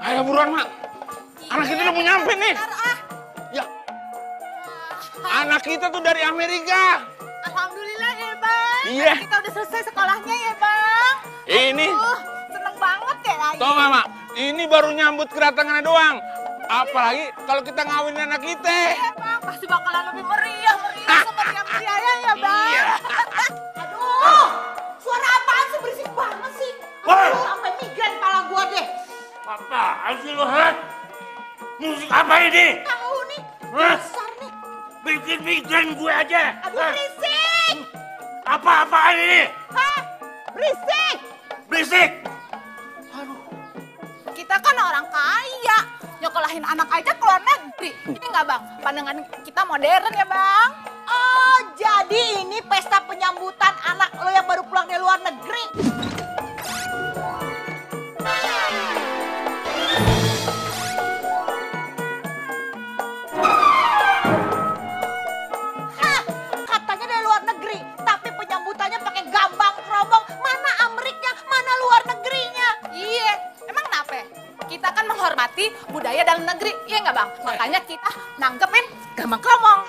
Ayo buruan, Mak. Anak kita udah mau nyampe nih. Ya. Anak kita tuh dari Amerika. Alhamdulillah ya, Bang. Iya. Kita udah selesai sekolahnya ya, Bang. Ini. Seneng banget ya, Ayah. Tuh, Mak. Ini baru nyambut kedatangannya doang. Apalagi kalau kita ngawinin anak kita. Iya, Bang. Pasti bakalan lebih meriah semeriah-meriahnya ya, Bang. Iya. Aduh, suara apaan sih? Berisik banget sih. Woi. Aduh, sampai migran kepala gua deh. Apaan sih lu, ha? Musik apa ini? Tahu nih, Hah? besar nih. Bikin migran gue aja. Aduh, berisik. Apa-apaan ini? Hah? Berisik. Berisik. Kita kan orang kaya, nyokolahin anak aja ke luar negeri. Ini nggak, Bang? Pandangan kita modern ya, Bang? Oh, jadi ini pesta penyambutan anak lo yang baru pulang dari luar negeri. Hah, katanya dari luar negeri, tapi penyambutannya pakai gambang keromong. Mana Ameriknya, mana luar negerinya? Iya, emang kenapa? Kita kan menghormati budaya dalam negeri, iya nggak, Bang? Makanya kita nanggepin gambang keromong.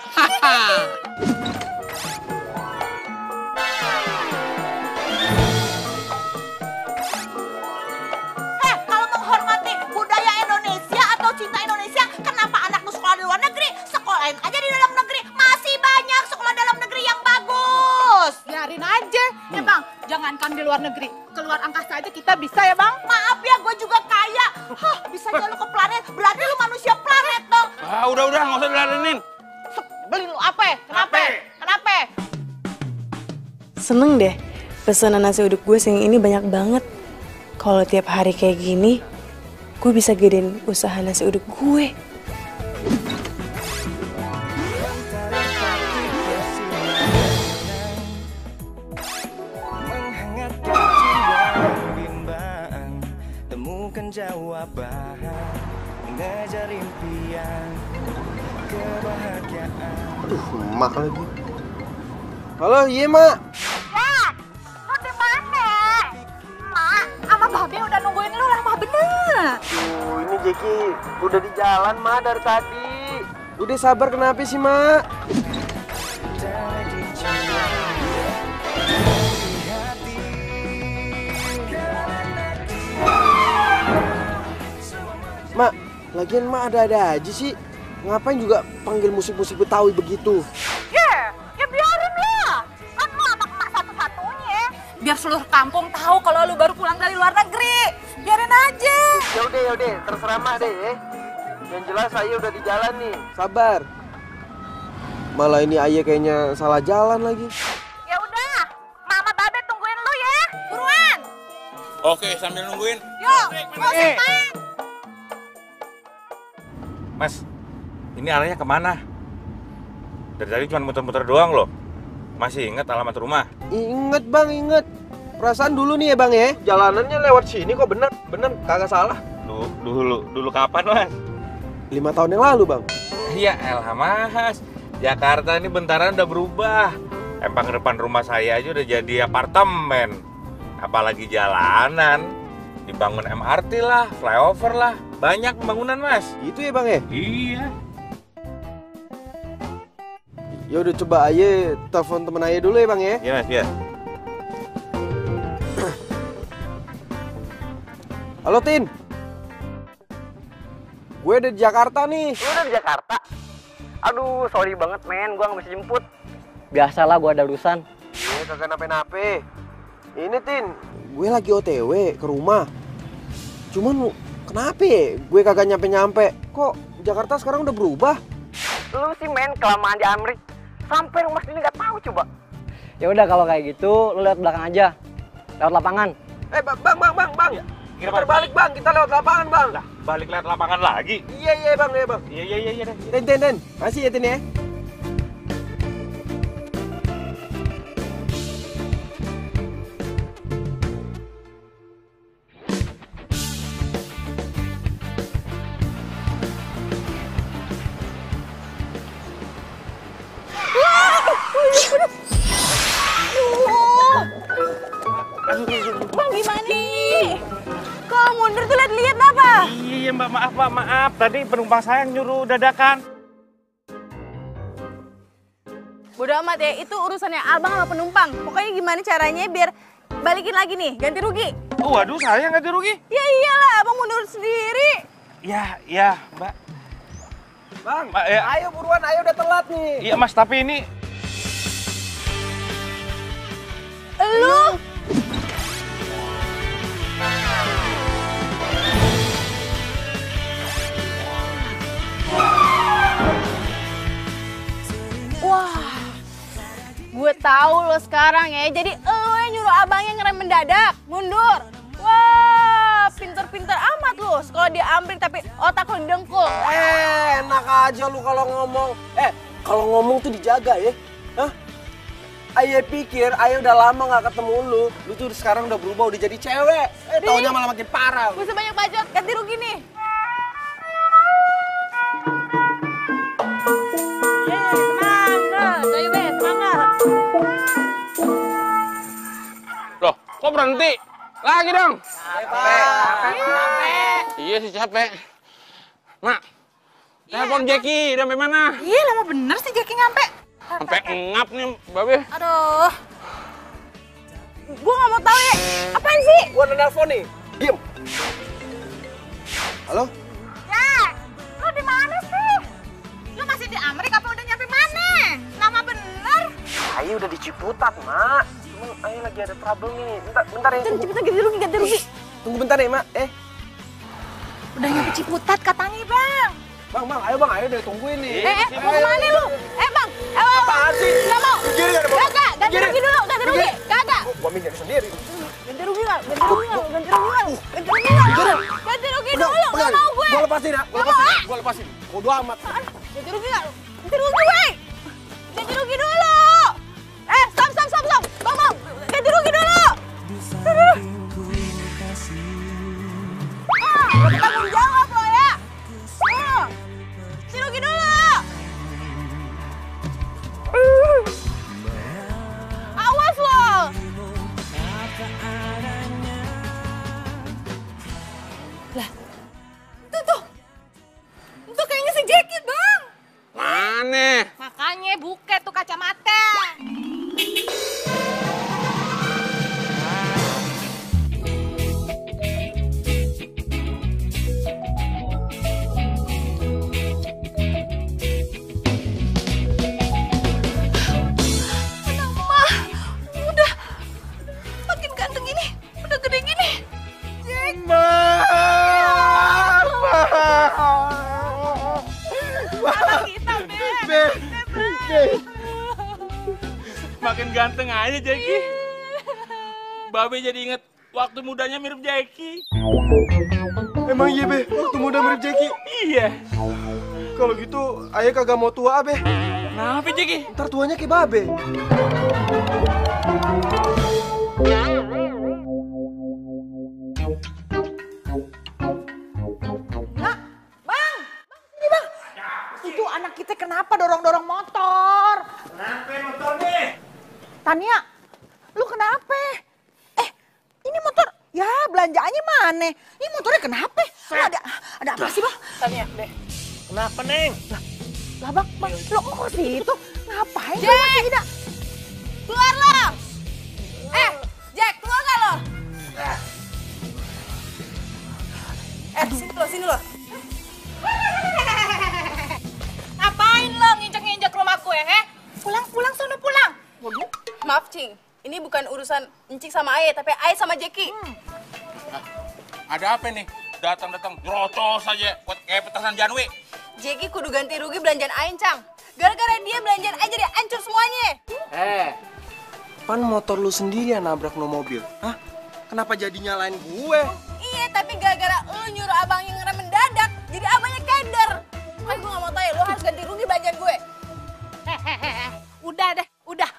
Kalau menghormati budaya Indonesia atau cinta Indonesia, kenapa anakmu sekolah di luar negeri? Sekolahin aja di dalam negeri. Masih banyak sekolah dalam negeri yang bagus. Biarin aja, ya Bang. Jangankan di luar negeri, keluar angkasa aja kita bisa ya, Bang. Maaf ya, gue juga kaya. Hah, bisanya lu ke planet, berarti lu manusia planet dong. Ah, udah, nggak usah diladenin. Beli lu apa? Kenapa? Kenapa? Seneng deh, pesanan nasi uduk gue siang ini banyak banget. Kalau tiap hari kayak gini, gue bisa gedein usaha nasi uduk gue. Temukan jawaban, mengejar impian, kebahagiaan. Aduh, Mak lagi. Halo, iya Mak. Ya, lu di mana? Mak, sama Babe udah nungguin lu lama bener. Ini Jeki udah di jalan Mak dari tadi. Udah sabar kenapa sih Mak? Mak, lagian Mak ada-ada aja sih. Ngapain juga panggil musik-musik Betawi begitu? Ya biarin lah. Kan lu anak emak satu-satunya. Biar seluruh kampung tahu kalau lu baru pulang dari luar negeri. Biarin aja. Yaudah, terserah Mak deh ya. Yang jelas saya udah di jalan nih. Sabar. Malah ini ayah kayaknya salah jalan lagi. Ya udah, Mama Babe tungguin lu ya. Buruan. Oke, sambil nungguin. Yuk, mau main. Mas, ini arahnya kemana? Dari tadi cuma muter-muter doang loh. Masih inget alamat rumah? Ingat Bang, inget. Perasaan dulu nih ya Bang ya, jalanannya lewat sini kok bener kagak salah. Dulu kapan Mas? 5 tahun yang lalu Bang. Iya elah Mas, Jakarta ini bentaran udah berubah. Empang depan rumah saya aja udah jadi apartemen. Apalagi jalanan, dibangun MRT lah, flyover lah. Banyak pembangunan Mas. Itu ya Bang ya? Iya. Ya udah coba aja telepon temen ayah dulu ya Bang ya. Iya Mas, iya. Halo Tin. Gue udah di Jakarta nih. Lu udah di Jakarta? Aduh, sorry banget men, gua nggak bisa jemput. Biasalah gua ada urusan. Kagak nape-nape. Ini Tin, gue lagi OTW ke rumah. Cuman kenapa ya gue kagak nyampe-nyampe? Kok Jakarta sekarang udah berubah? Lu sih men, kelamaan di Amrik. Sampai rumah sini nggak tahu coba. Ya udah kalau kayak gitu, lu lewat belakang aja. Lewat lapangan. Bang. Ya, Kita balik Bang, kita lewat lapangan Bang. Lah, balik lewat lapangan lagi. Iya Bang. Iya. Tin. Masih ya Tin ya. iya Mbak, maaf Mbak, maaf. Tadi penumpang saya yang nyuruh dadakan. Bodo amat ya, itu urusannya abang sama penumpang. Pokoknya gimana caranya biar balikin lagi nih, ganti rugi. Oh, waduh, saya ganti rugi? Ya iyalah, abang mundur sendiri. Ya, Mbak. Bang, Mbak, ya. ayo buruan, ayo udah telat nih. Iya Mas, tapi ini... Lu? Wah, gue tahu lo sekarang ya. Jadi lo yang nyuruh abangnya ngerem mendadak, mundur. Wah, pinter-pinter amat lo. Sekolah di Amrik tapi otak lo dengkul. Enak aja lu kalau ngomong. Kalau ngomong tuh dijaga ya. Hah? Ayo pikir, ayo udah lama gak ketemu lu. Lu tuh sekarang udah berubah, udah jadi cewek. Taunya malah makin parah. Gue sebanyak bacot, ganti rugi nih. Semangat, ayo be, semangat. Loh, kok berhenti? Lagi dong. Capek. Iya sih capek. Mak, telepon Jackie, udah sampai mana? Iya, lama bener sih Jackie nyampe. Sampai ngap nih, Babe. Aduh. Gue gak mau tahu ya. Apaan sih? Gua udah nelfon nih. Diem. Halo? Ya, lu di mana sih? Lu masih di Amerika apa udah nyampe mana? Lama bener. Ayo udah di Ciputat, Mak. Cuman Ayo lagi ada trouble nih. Bentar ya. Cepet ganti rugi. Tunggu bentar ya, Mak. Udah nyampe Ciputat katanya, Bang. Bang, ayo deh tungguin nih. Mau kemana lu? Bang. Apaan sih? Gak mau. Minggir gak ada, Bang? Kagak, ganti rugi dulu, ganti rugi. Kagak. Gua minggir sendiri. Ganti rugi nggak? Ganti rugi dulu, nggak mau gue. Gua lepasin ya. Gua lepasin. Bodo amat. Ganti rugi nggak? Ganti rugi, wey. Ganti rugi dulu. Stop. Bang. Ganti rugi dulu. Tanggung jawab lo ya. Ganti rugi dulu. Awas lo. Lah, itu kayaknya si Jackie, Bang. Mana? Makanya buket tuh kacamata. Anak mah, udah makin ganteng ini, udah gede gini. Makin ganteng aja Jackie. Babe jadi inget waktu mudanya mirip Jackie. Emang iya, Be? Waktu muda mirip Jackie? Iya. Kalau gitu, Ayah kagak mau tua, Be. Kenapa Jackie? Ntar tuanya kayak Babe. Bang, sini Bang. Itu anak kita kenapa dorong-dorong motor? Kenapa motor nih? Tania, lu kenapa? Ini motor, ya belanjaannya mana? Ini motornya kenapa? Lu ada apa sih Bang? Tanya deh. Kenapa Neng? Lah Bang, lu kok ke situ? Ngapain lu masih tidak? Keluar lo! Jack, keluar gak lo? Sini lo. Ngapain lo nginjek-nginjek rumah gue, Pulang, sono pulang. Maaf, Cing. Ini bukan urusan Encik sama Aye, tapi Aye sama Jackie. Ada apa nih? Datang-datang gerocos aja buat kayak petasan Janwi. Jackie kudu ganti rugi belanjaan Aye, Cang. Gara-gara dia belanjaan Aye jadi hancur semuanya. Pan motor lu sendiri yang nabrak no mobil. Hah? Kenapa jadi nyalain gue? Iya, tapi gara-gara lu nyuruh abang yang ngerem mendadak, jadi abangnya keder. Gue gak mau tahu ya, lu harus ganti rugi belanjaan gue. Udah deh, udah.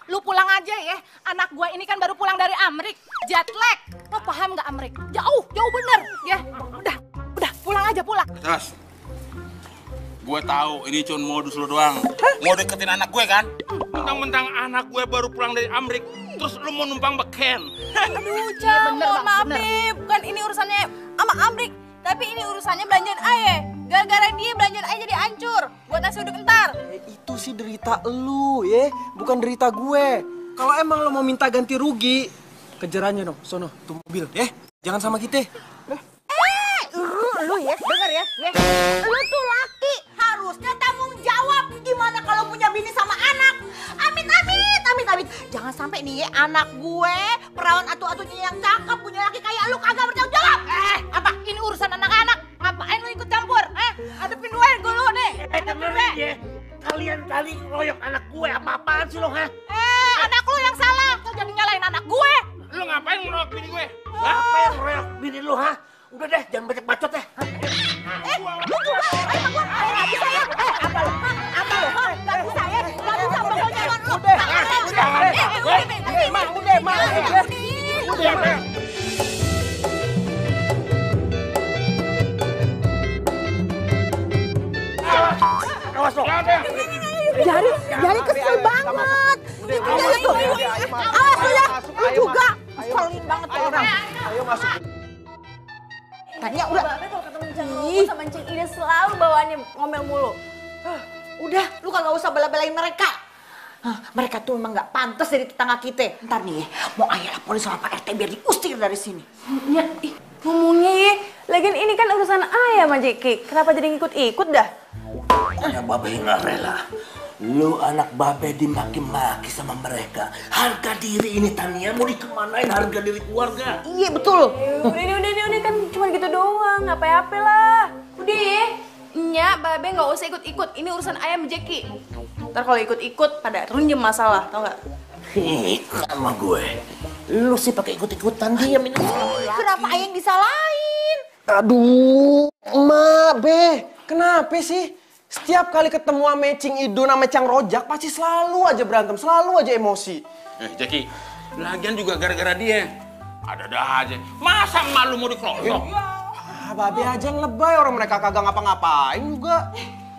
Lu pulang aja ya. Anak gua ini kan baru pulang dari Amrik, jet lag. Lo paham nggak Amrik? Jauh bener ya. Udah, pulang aja. Tas. Gue tahu ini cuma modus lu doang. Mau deketin anak gue kan? Mentang-mentang anak gue baru pulang dari Amrik, terus lu mau numpang beken. Aduh, Cang, mohon maaf nih. Bukan ini urusannya sama Amrik. Tapi ini urusannya belanjaan Aye. Gara-gara dia belanjaan Aye jadi hancur. Buat nasi uduk ntar. Itu sih derita lu ya, bukan derita gue. Kalau emang lo mau minta ganti rugi, kejarannya dong, sono, tuh mobil ya. Jangan sama kita. Lu ya, denger ya. Lu tuh laki, harusnya tanggung jawab. Gimana kalau punya bini sama anak? Amit, amit, amit, amit. Jangan sampai nih anak gue, perawan atu-atunya yang cakep, punya laki kayak lu kagak bertanggung jawab. Apa? Ini urusan anak-anak. Ngapain lu ikut campur? Hadepin gue lu nih. Dengerin ya. Kalian kali ngeroyok anak gue, apa-apaan sih lo, ha? Anak lu yang salah. Kau jadi nyalain anak gue. Lu ngapain ngeroyok bini gue? Apa yang ngeroyok bini lu, ha? Udah deh, jangan banyak bacot deh. Lu juga, nggak bisa ya. Apa lu? Nggak bisa ya. Nggak bisa, pokoknya lu. Udah. Awas lo. Jari kesel banget. Itu dia tuh. Awas lu ya. Lu juga. Keselin banget tuh orang. Ayo masuk. Tanya udah. Kalau ketemu Cang Robo sama Cing Ida selalu bawaannya ngomel mulu. Udah, lu kagak usah bela-belain mereka. Mereka tuh memang nggak pantas jadi tetangga kita. Ntar nih, mau ayah laporin sama Pak RT biar diusir dari sini. Ya, ngomongnya ya. Lagian ini kan urusan ayah sama Jeki. Kenapa jadi ngikut-ikut dah? Pokoknya Babe nggak rela. Lu anak Babe dimaki-maki sama mereka. Harga diri ini Tania mau dikemanain harga diri keluarga? Iya betul. Udah kan cuma gitu doang. Apa-apa lah. Udah ya. Nya, Babe nggak usah ikut-ikut. Ini urusan ayah sama Jeki. Ntar kalau ikut-ikut pada runjem masalah, tau nggak? Sama gue. Lu sih pakai ikut-ikutan diam ini. Kenapa ayah yang disalahin? Aduh, Mak, Be, kenapa sih? Setiap kali ketemu sama Cing Idun sama Cang Rojak pasti selalu aja berantem, selalu aja emosi. Jackie, lagian juga gara-gara dia. Ada-ada aja. Masa malu mau dikeroyok? Babe aja yang lebay, orang mereka kagak ngapa-ngapain juga.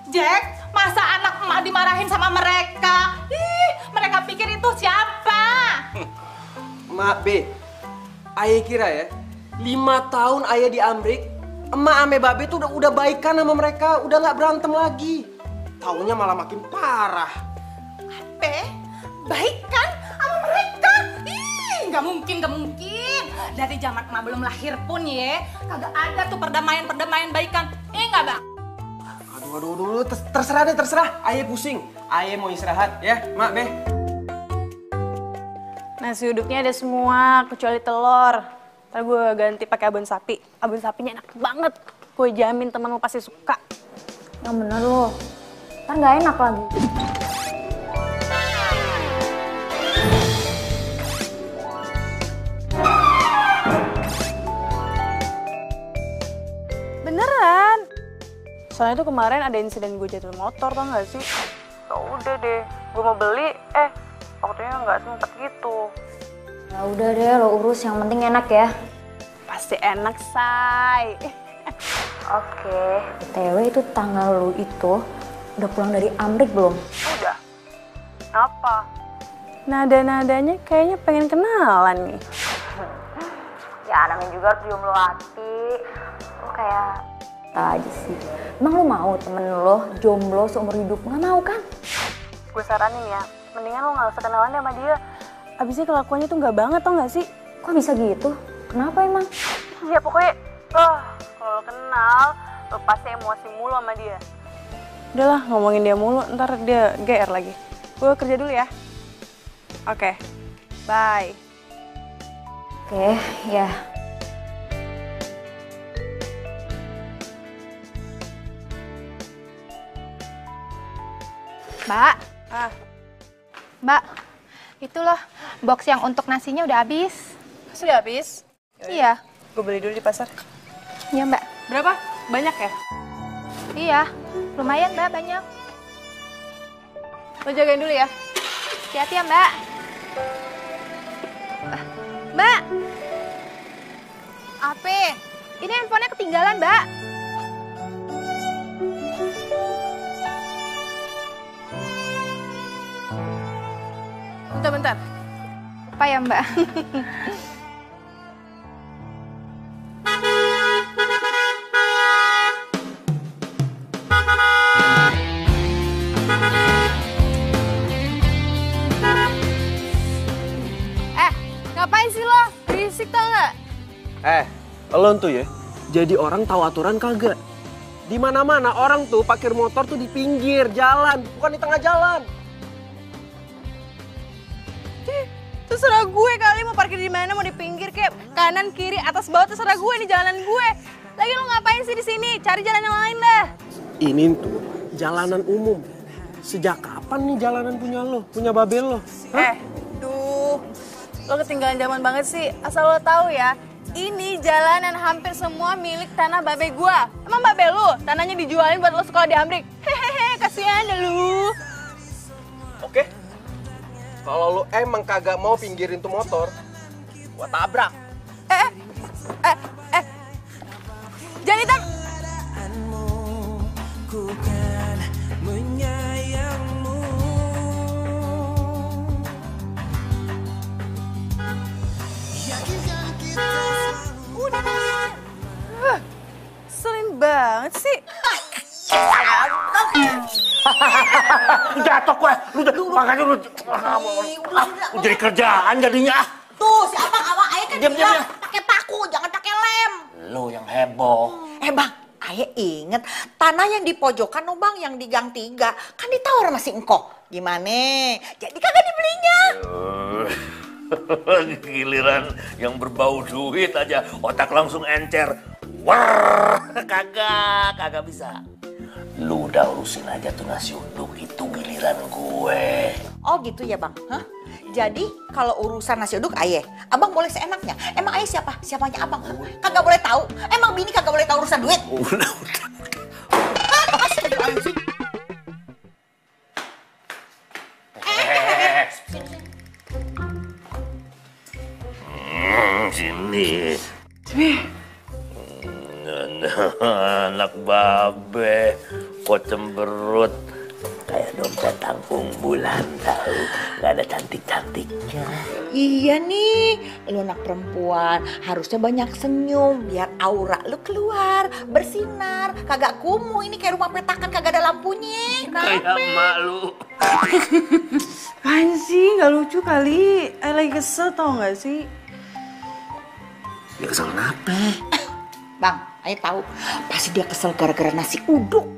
Jack, masa anak emak dimarahin sama mereka? Mereka pikir itu siapa? Mak, Be, ayah kira ya, 5 tahun ayah di Amrik, emak ame Babe tuh udah baikan sama mereka, udah nggak berantem lagi. Taunya malah makin parah. Baikan sama mereka? Nggak mungkin. Dari zaman emak belum lahir pun ya, kagak ada tuh perdamaian baikan. Nggak, Bang? Aduh, terserah. Ayah pusing. Ayah mau istirahat ya, Mak, Be. Nasi uduknya ada semua, kecuali telur. Ntar gue ganti pakai abon sapi. Abon sapinya enak banget. Gue jamin temen lo pasti suka. Yang bener lo. Ntar nggak enak lagi. Beneran. Soalnya tuh kemarin ada insiden gue jatuh motor, tau gak sih? Ya udah deh, gue mau beli, waktunya nggak sempet gitu. Ya udah deh, lo urus, yang penting enak ya. Pasti enak, say. Oke. BTW itu tanggal lu itu udah pulang dari Amrik belum? Udah. Apa? Nada-nadanya kayaknya pengen kenalan nih. Ya namanya juga harus jomblo hati. Lo kayak aja sih. Emang lo mau temen lo jomblo seumur hidup? Nggak mau kan? Gue saranin ya, mendingan lo nggak usah kenalan deh sama dia. Abisnya kelakuannya tuh nggak banget, tau nggak sih? Kok bisa gitu? Kenapa emang? Ya pokoknya, kalau lo kenal, lo pasti emosi mulu sama dia. Udahlah, ngomongin dia mulu, ntar dia GR lagi. Gue kerja dulu ya. Oke, bye. Oke, ya. Mbak. Mbak, itu loh box yang untuk nasinya udah habis. Sudah habis? Iya. Gue beli dulu di pasar. Iya, Mbak. Berapa? Banyak ya? Iya, lumayan Mbak, banyak. Lo jagain dulu ya. Hati-hati ya, Mbak. Mbak. Apa? Ini handphonenya ketinggalan, Mbak. Bentar. Apa ya, Mbak? Lo tuh ya, jadi orang tahu aturan kagak? Di mana-mana orang tuh parkir motor tuh di pinggir jalan, bukan di tengah jalan. Terserah gue kali mau parkir di mana, mau di pinggir kayak kanan, kiri, atas, bawah, terserah gue, ini jalanan gue. Lagi lo ngapain sih di sini? Cari jalan yang lain dah. Ini tuh jalanan umum. Sejak kapan nih jalanan punya lo, punya babel lo? Lo ketinggalan zaman banget sih. Asal lo tahu ya, ini jalanan hampir semua milik tanah babe gue. Emang babe lo tanahnya dijualin buat lo sekolah di Amrik? Hehehe, kasihan deh lu. Oke. Kalau lo emang kagak mau pinggirin tuh motor, gua tabrak. Jangan ditabrak. Ku kan menyayangmu. Selin banget sih. Jatuh gue, makanya lu jadi kerjaan jadinya. Tuh, si Abang awak ayah kan Diam. bilang pakai paku, jangan pakai lem. Lu yang heboh. Bang, ayah inget tanah yang di pojokan no bang, yang di gang 3 kan ditawar masih engkau. Gimana? Jadi kagak dibelinya. Giliran yang berbau duit aja otak langsung encer. Wah, kagak bisa. Lu udah urusin aja tuh nasi uduk, itu giliran gue. Oh gitu ya bang? Hah? Jadi kalau urusan nasi uduk ayah, abang boleh seenaknya. Emang ayah siapa? Siapanya abang? Kagak boleh tahu. Emang bini kagak boleh tahu urusan duit? Udah. Astagfirullahaladzim. Sini. Anak babe, kok cemberut kayak dompet tanggung bulan tahu, nggak ada cantik-cantiknya. Iya nih, lu anak perempuan harusnya banyak senyum biar aura lu keluar, bersinar, kagak kumuh. Ini kayak rumah petakan kagak ada lampunya. Kayak emak lu. Apaan sih? Nggak lucu kali. Lagi kesel tau nggak sih? Dia kesel kenapa? Bang, ayah tahu pasti dia kesel gara-gara nasi uduk.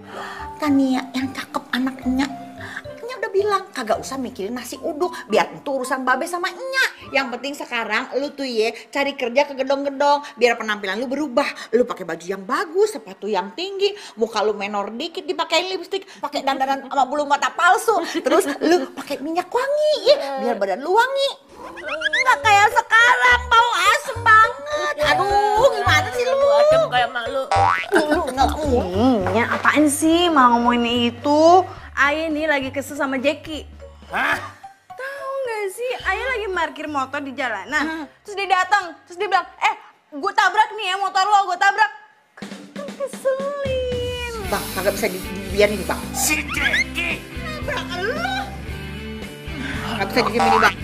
Tania yang cakep anaknya. Nya udah bilang kagak usah mikirin nasi uduk, biar itu urusan babe sama Nya. Yang penting sekarang lu tuh ye cari kerja ke gedong-gedong biar penampilan lu berubah. Lu pakai baju yang bagus, sepatu yang tinggi, muka lu menor dikit dipakein lipstik, pakai dandanan sama bulu mata palsu. Terus lu pakai minyak wangi ya, biar badan lu wangi. Nggak kayak sekarang bau asem banget. Aduh, gimana sih lu? Adem kayak emak lu. Ya apaan sih malah ngomongin itu? Ayah nih lagi kesel sama Jackie. Hah? Tahu nggak sih? Ayah lagi parkir motor di jalanan. Terus dia datang, terus dia bilang, gue tabrak nih ya motor lo, gue tabrak. Kan keselin. Bang, kagak bisa dibiarin bang. Si Jackie. Nabrak lu. Nggak bisa didiemin bang.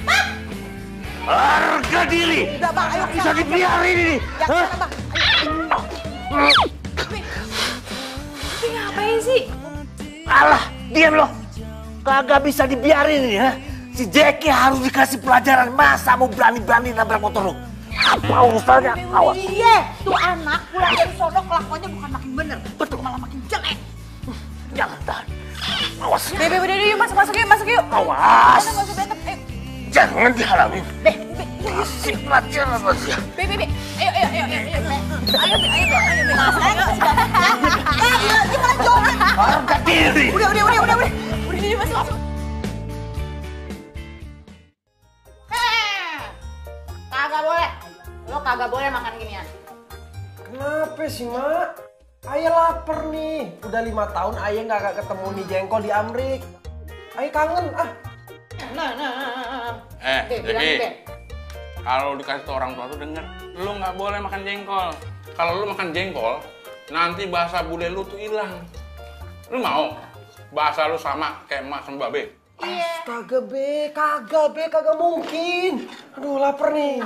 Bang! Harga diri. Udah bang, ayo Bisa dibiarin ini. Jangan bang. Tapi ngapain sih? Alah, diam lo. Kagak bisa dibiarin ini ya. Si Jackie harus dikasih pelajaran, masa mau berani-berani nabrak motor lo. Apa urusannya? Awas. Iya, tuh anak pulang dari sono kelakuannya bukan makin bener, betul malah makin jelek. Jangan tahan. Awas. Bebe, yuk masuk yuk. Awas. Nggak usah berantem, ayo. Jangan dihalangin. Kasih pelajaran aja. Bebe, ayo. Gimana jauhan? Harga diri. Udah, Udah, masuk. Kagak boleh. Lo kagak boleh makan ginian. Kenapa sih, Mak? Ayah lapar nih. Udah 5 tahun ayah nggak ketemu nih jengkol di Amrik. Ayah kangen, Nah. Jadi kalau dikasih tuh orang tua tuh denger, lu nggak boleh makan jengkol. Kalau lu makan jengkol, nanti bahasa bule lu tuh hilang. Lu mau bahasa lu sama kayak emak sama babe? Astaga, kagak mungkin. Aduh, lapar nih.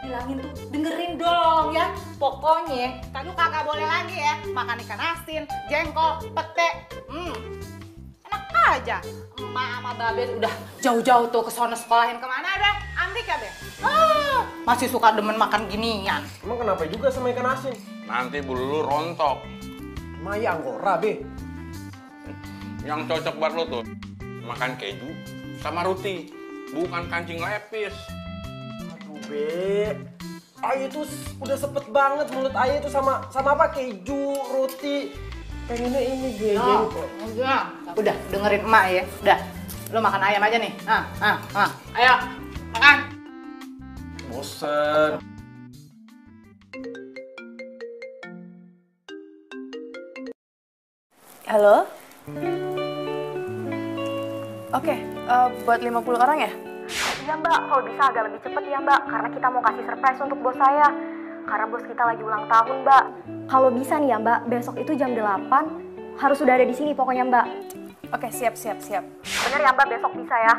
Bilangin tuh, dengerin dong ya. Pokoknya, lu kagak boleh lagi ya makan ikan asin, jengkol, pete. Enak aja. Emak sama Babe udah jauh-jauh tuh ke sono sekolahin kemana deh? Amerika deh. Masih suka demen makan ginian. Emang kenapa juga sama ikan asin? Nanti bulu lu rontok. Maya Anggora, Be. Yang cocok buat lo tuh makan keju sama roti, bukan kancing lepis. Aduh, Be. Ayu tuh udah sepet banget mulut Ayu tuh sama apa? Keju, roti. Pengennya ini, Be. Udah dengerin emak ya. Udah, lo makan ayam aja nih. Ayo, makan. Bosen. Halo? Oke, buat 50 orang ya? Iya mbak, kalau bisa agak lebih cepet ya mbak, karena kita mau kasih surprise untuk bos saya. Karena bos kita lagi ulang tahun mbak. Kalau bisa nih ya mbak, besok itu jam 8 harus sudah ada di sini pokoknya mbak. Oke, siap. Bener ya mbak, besok bisa ya?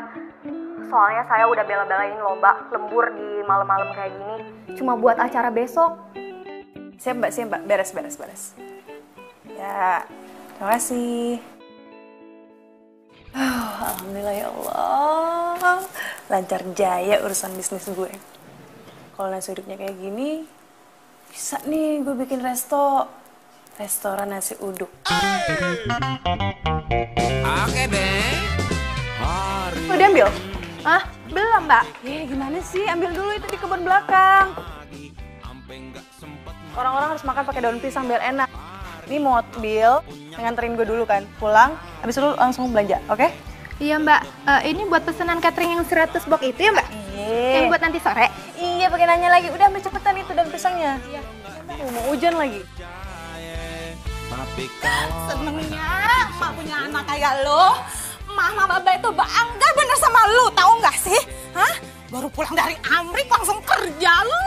Soalnya saya udah bela-belain loh mbak, lembur di malam-malam kayak gini. Cuma buat acara besok. Siap mbak, beres. Ya, terima kasih. Alhamdulillah ya Allah, lancar jaya urusan bisnis gue. Kalau nasi uduknya kayak gini, bisa nih gue bikin restoran nasi uduk. Oke deh. Udah diambil? Hah? Belum, Mbak. Gimana sih? Ambil dulu itu di kebun belakang. Orang-orang harus makan pakai daun pisang biar enak. Ini mobil, nganterin gue dulu kan, pulang, habis itu langsung belanja, oke? Iya, Mbak. Ini buat pesanan catering yang 100 box itu ya, Mbak? Iya. Yang buat nanti sore? Iya, pakai nanya lagi. Udah ambil cepetan itu daun pisangnya. Iya. Mau hujan lagi. Senengnya emak punya anak kayak lo. Mama Baba itu bangga bener sama lu, tahu nggak sih? Hah? Baru pulang dari Amerika langsung kerja lu.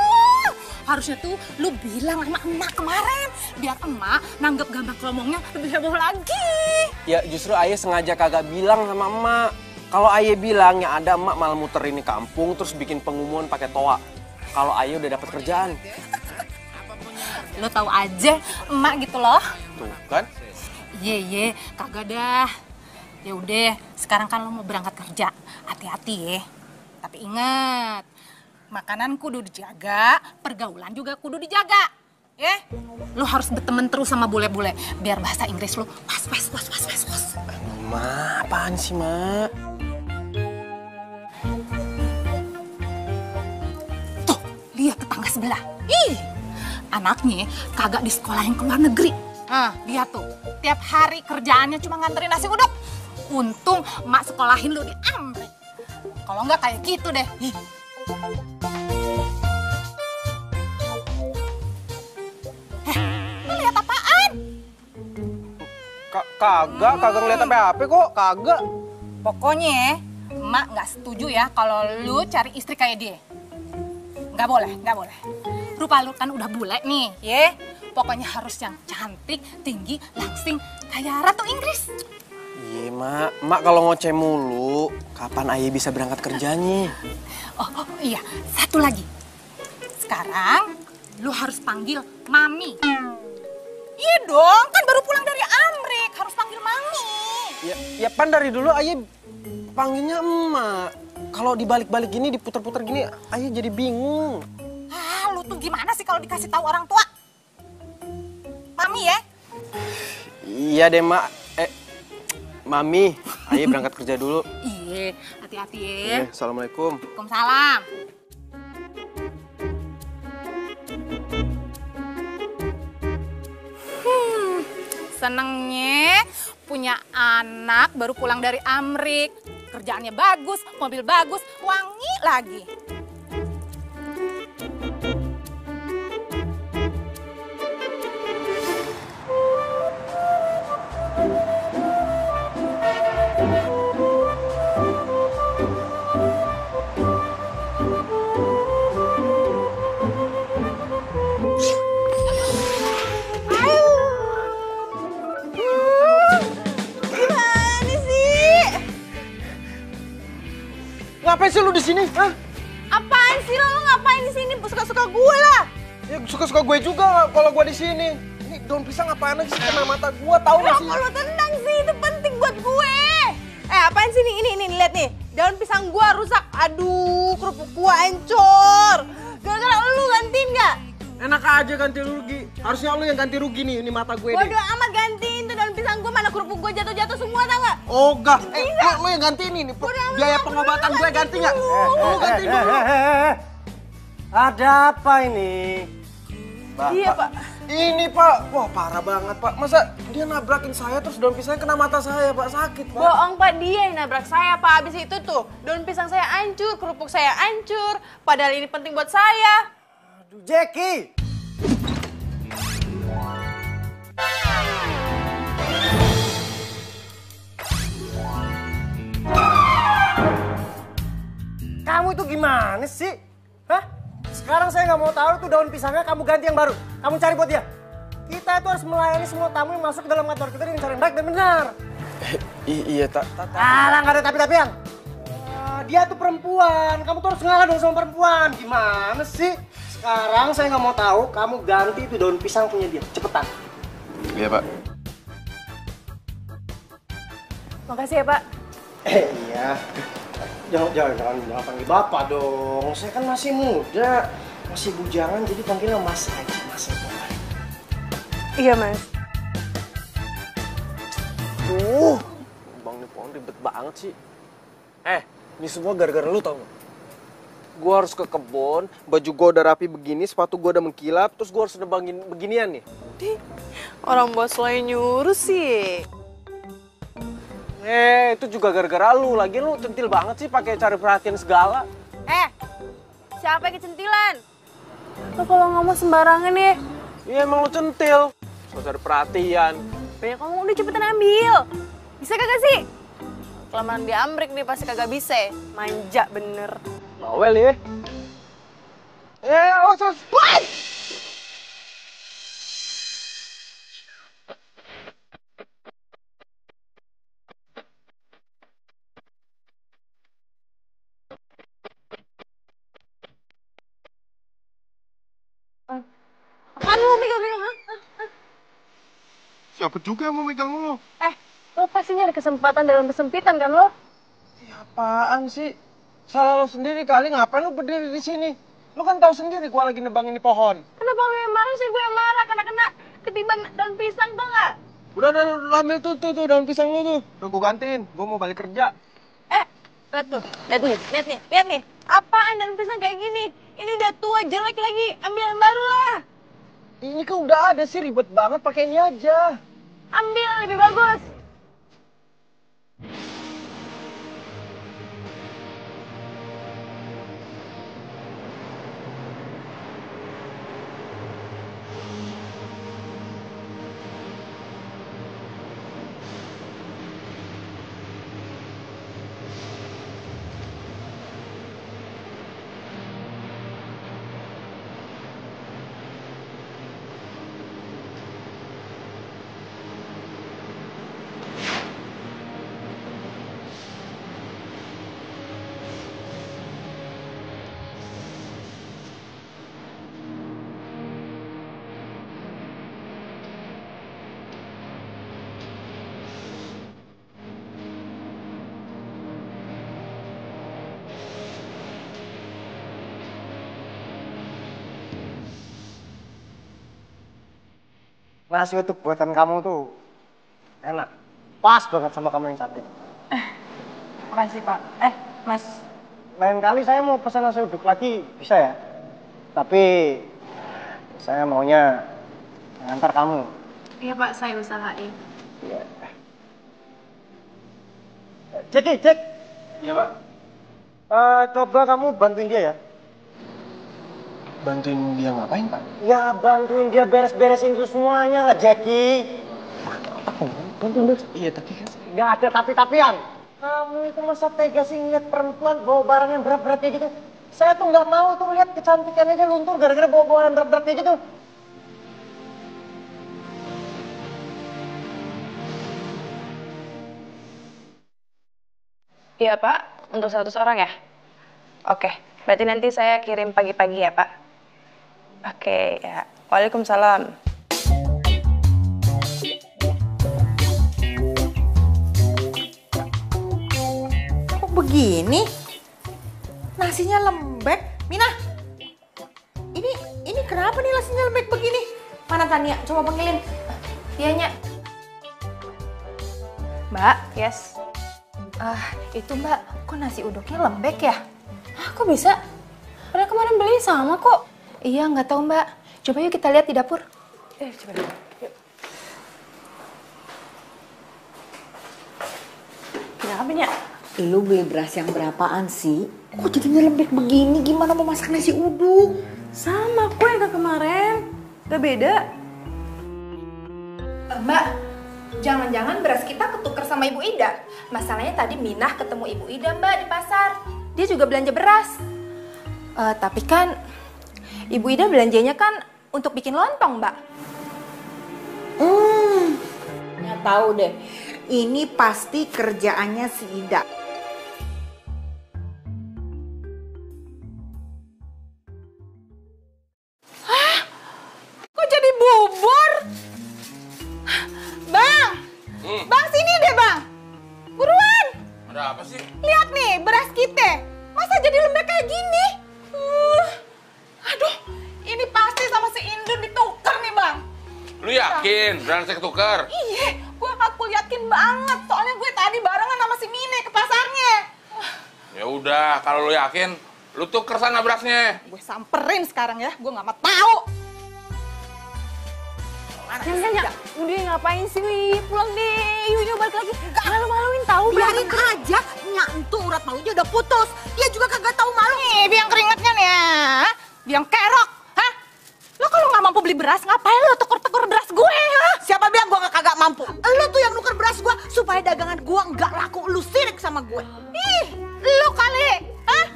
Harusnya tuh lu bilang sama emak kemarin, biar emak nanggep gambar kelomongnya lebih heboh lagi. Ya justru Ayah sengaja kagak bilang sama emak. Kalau Ayah bilang ya ada emak malah muter ini kampung terus bikin pengumuman pakai toa. Kalau Ayah udah dapat kerjaan. Lo tahu aja emak gitu loh. Tuh kan? Iya, kagak dah. Ya udah, sekarang kan lo mau berangkat kerja. Hati-hati ya. Tapi ingat, makanan kudu dijaga, pergaulan juga kudu dijaga. Ya? Lo harus berteman terus sama bule-bule biar bahasa Inggris lo was. Ma, apaan sih, Ma? Tuh, lihat tetangga sebelah. Ih, anaknya kagak disekolahin ke luar negeri. Lihat tuh, tiap hari kerjaannya cuma nganterin nasi uduk. Untung emak sekolahin lu di Amerika. Kalau nggak kayak gitu deh. Lu lihat apaan? Kagak ngeliat apa-apa kok, kagak. Pokoknya emak nggak setuju ya kalau lu cari istri kayak dia. Nggak boleh. Rupa lu kan udah bule nih, ya. Pokoknya harus yang cantik, tinggi, langsing, kayak Ratu Inggris. Iya, Mak kalau ngoceh mulu, kapan Ayah bisa berangkat kerjanya? Oh iya, satu lagi. Sekarang lu harus panggil Mami. Iya dong, kan baru pulang dari Amerika, harus panggil Mami. Ya pan dari dulu Ayah panggilnya emak. Kalau dibalik-balik gini, diputer-puter gini, Ayah jadi bingung. Lu tuh gimana sih kalau dikasih tahu orang tua? Mami ya? Iya deh, Mak. Mami, Ayah berangkat kerja dulu. Iya, hati-hati ya. Iya, Assalamualaikum. Waalaikumsalam. Senengnya punya anak baru pulang dari Amerika. Kerjaannya bagus, mobil bagus, wangi lagi. Ngapain sih lu di sini? Hah? Apaan sih lo ngapain di sini? Suka-suka gue lah. Ya suka-suka gue juga kalau gue di sini. Ini daun pisang apaan lagi sih kena mata gue, tahu nggak sih? Lo tenang sih, itu penting buat gue. apaan sih nih? Ini lihat nih. Daun pisang gua rusak. Aduh, kerupuk gua hancur. Gara-gara lu gantiin nggak? Enak aja ganti rugi. Harusnya lu yang ganti rugi nih, ini mata gue nih. Bodo amat gantiin tuh daun pisang gua, mana kerupuk gua jatuh-jatuh semua tau nggak? Oh enggak. Lu yang gantiin ini. Biaya pengobatan gue ganti nggak? Lu gantiin dulu. Ada apa ini? Iya, Pak. Ini Pak, wah parah banget Pak. Masa dia nabrakin saya terus daun pisangnya kena mata saya Pak, sakit Pak. Bohong Pak, dia yang nabrak saya Pak. Abis itu tuh daun pisang saya hancur, kerupuk saya hancur. Padahal ini penting buat saya. Aduh, Jackie! Kamu itu gimana sih? Hah? Sekarang saya nggak mau tahu tuh daun pisangnya kamu ganti yang baru. Kamu cari buat dia. Kita itu harus melayani semua tamu yang masuk ke dalam kantor kita dengan cara yang baik dan benar. Iya, Alah, nggak ada tapi-tapian. Dia tuh perempuan. Kamu tuh harus ngalah dong sama perempuan. Gimana sih? Sekarang saya nggak mau tahu. Kamu ganti itu daun pisang punya dia. Cepetan. Iya Pak. Makasih ya Pak. Iya. Jangan panggil bapak dong. Saya kan masih muda, masih bujangan, jadi panggilnya mas aja, mas aja. Iya Mas. Bang nih pohon ribet banget sih. Ini semua gara-gara lu tau gak? Gue harus ke kebun, baju gue udah rapi begini, sepatu gue udah mengkilap, terus gue harus nebangin beginian nih. Orang bos lo yang nyuruh sih. Itu juga gara-gara lu. Lagian lu centil banget sih pakai cari perhatian segala. Siapa yang kecentilan? Lo kalau ngomong sembarangan ya. Iya emang lu centil. Soal cari perhatian. Banyak ngomong, udah cepetan ambil. Bisa kagak sih? Kelamaan di Amrik nih pasti kagak bisa. Manja bener. Bawel ya. What? Apaan lu megang-megang? Siapa juga yang mau megang lu? Lo pasti nyari kesempatan dalam kesempitan kan lo? Apaan sih? Salah lo sendiri kali, ngapain lu berdiri di sini? Lu kan tahu sendiri gua lagi nebangin di pohon. Kenapa lo yang marah sih? Gue yang marah karena kena ketiban daun pisang tau gak? Udah, ambil tuh daun pisang lu tuh. Udah gua gantiin, gua mau balik kerja. Lihat tuh, lihat nih. Apaan daun pisang kayak gini? Ini udah tua, jelek lagi. Ambil yang baru lah. Ini kan udah ada sih, ribet banget, pakai ini aja. Ambil, lebih bagus. Nasi itu buatan kamu tuh enak. Pas banget sama kamu yang cantik. Makasih Pak. Mas. Lain kali saya mau pesan nasi uduk lagi, bisa ya? Tapi saya maunya ngantar kamu. Iya Pak, saya usahain. Iya. Jack. Iya Pak. Coba kamu bantuin dia ya. Bantuin dia ngapain Pak? Ya bantuin dia beres-beresin itu semuanya lah, Jackie. Bantuin. Iya tapi kan Nggak ada tapi-tapian. Kamu itu masa tega sih ngeliat perempuan bawa barang yang berat-berat kayak gitu? Saya tuh nggak mau tuh lihat kecantikannya aja luntur gara-gara bawa barang berat-berat kayak gitu. Iya Pak, untuk 100 orang ya? Oke, berarti nanti saya kirim pagi-pagi ya Pak? Oke, ya. Waalaikumsalam. begini. Nasinya lembek. Mina, ini kenapa nih nasinya lembek begini? Mana Tania? Coba panggilin. Iya, Nyak. Mbak, yes. Itu Mbak, kok nasi uduknya lembek ya? Hah, kok bisa? Padahal kemarin beli sama kok. Iya, nggak tahu Mbak. Coba yuk kita lihat di dapur. Coba deh. Yuk. Kenapa, Nyak? Lu beli beras yang berapaan sih? Kok jadinya lembek begini? Gimana mau masak nasi uduk? Sama kok yang ke kemarin. Gak beda. Mbak, jangan-jangan beras kita ketukar sama Ibu Ida. Masalahnya tadi Minah ketemu Ibu Ida Mbak di pasar. Dia juga belanja beras. Tapi kan Ibu Ida belanjanya kan untuk bikin lontong Mbak. Nggak tahu deh. Ini pasti kerjaannya si Ida. Hah? Kok jadi bubur? Bang! Bang sini deh bang! Buruan! Ada apa sih? Lihat nih beras kita. Masa jadi lembek kayak gini? Aduh, ini pasti sama si Indun ditukar nih bang. Lu yakin beras ketukar? Iya, aku yakin banget. Soalnya gue tadi barengan sama si Mine ke pasarnya. Ya udah, kalau lu yakin, lu tuker sana berasnya. Gue samperin sekarang ya, gue nggak mau tahu. Nyak, udah ngapain sih, Wi? Pulang deh, yuk balik lagi. Malu-maluin tahu. Biarin aja, Nyak itu urat malunya udah putus. Dia juga kagak tahu malu. Nih, biang keringetnya nih ya. Biang kerok, hah? Lo kalau nggak mampu beli beras, ngapain lo tuker-tuker beras gue, ha? Siapa bilang gue kagak mampu? Lo tuh yang nuker beras gue supaya dagangan gue nggak laku. Lu sirik sama gue. Ih, lo kali, hah?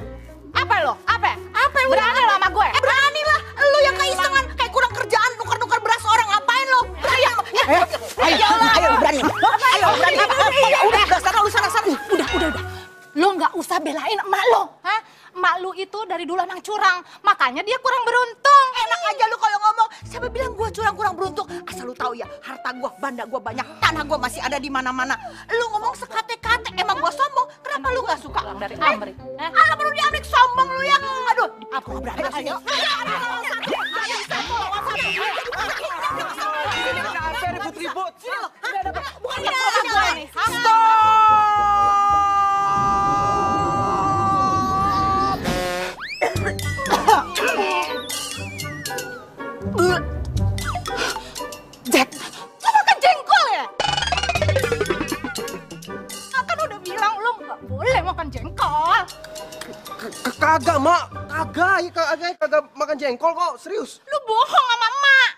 Apa lo? Apa yang berani lo sama gue? Berani lah. Lo yang keisengan kayak kurang kerjaan nuker-nuker beras orang. Ngapain lo? Ayo, berani. Ayo, berani. Udah, sana lu sana. Udah. Lo nggak usah belain emak lo, hah? Emak lu itu dari dulu emang curang, makanya dia kurang beruntung. Enak aja lu kalau ngomong. Siapa bilang gue kurang beruntung? Asal lu tahu ya, harta gue, banda gue banyak, tanah gue masih ada di mana-mana. Lu ngomong sekate-kate, emang gue sombong. Kenapa lu nggak suka? Pulang dari Amrik. Alah baru di Amrik sombong lu ya. Aduh, apa berani? Ayo. Ribut-ribut. Bukan gue nih. Jack, lu makan jengkol ya? Kan udah bilang lu nggak boleh makan jengkol. Kagak, Mak. Kagak makan jengkol kok, serius. Lu bohong sama emak.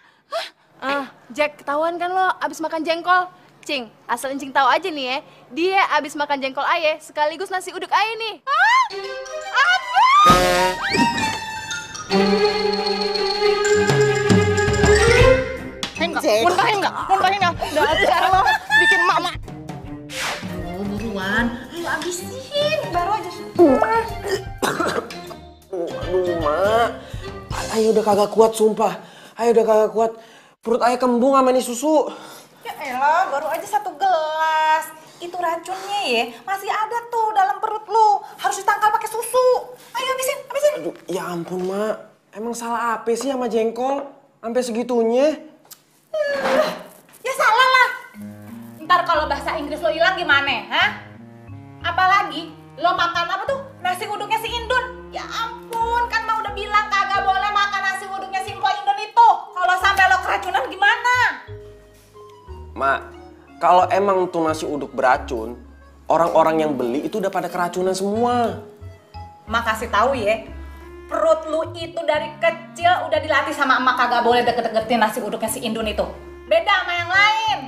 Jack, ketahuan kan lo abis makan jengkol? Cing, asal Cing tahu aja nih ya, dia abis makan jengkol aye sekaligus nasi uduk aye nih. Hah? Apa? Muntahin nggak? Dasar lo bikin emak. Buruan, lu habisin. Baru aja. Aduh, Mak. Ayo udah kagak kuat, sumpah. Ayo udah kagak kuat. Perut ayah kembung sama nih susu. Ya elah, baru aja 1 gelas. Itu racunnya ya, masih ada tuh dalam perut lu. Harus ditangkal pakai susu. Ayo habisin. Aduh, ya ampun, Mak. Emang salah apa sih sama jengkol? Sampai segitunya? Ya salah lah. Ntar kalau bahasa Inggris lo hilang gimana, hah? Apalagi lo makan apa tuh? Nasi uduknya si Indun. Ya ampun, kan mah udah bilang kagak boleh makan nasi uduknya si Mpok Indun itu. Kalau sampai lo keracunan gimana? Mak, kalau emang tuh nasi uduk beracun, orang-orang yang beli itu udah pada keracunan semua. Mak kasih tahu ya, perut lu itu dari kecil udah dilatih sama emak kagak boleh deket-deketin nasi uduknya si Indun itu. Beda sama yang lain.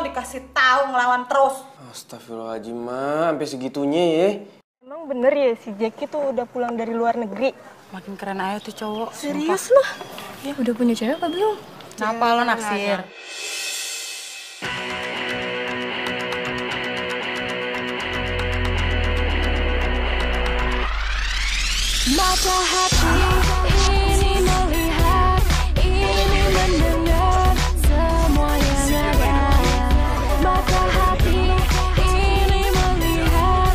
Dikasih tahu ngelawan terus. Astagfirullahaladzim, Mak. Sampai segitunya ya. Emang bener ya si Jack itu udah pulang dari luar negeri? Makin keren aja tuh cowok. Serius lo? Ya udah punya cewek apa belum? Kenapa lo naksir? Mata hati ini melihat, ini mendengar semua yang ada. Mata hati ini melihat,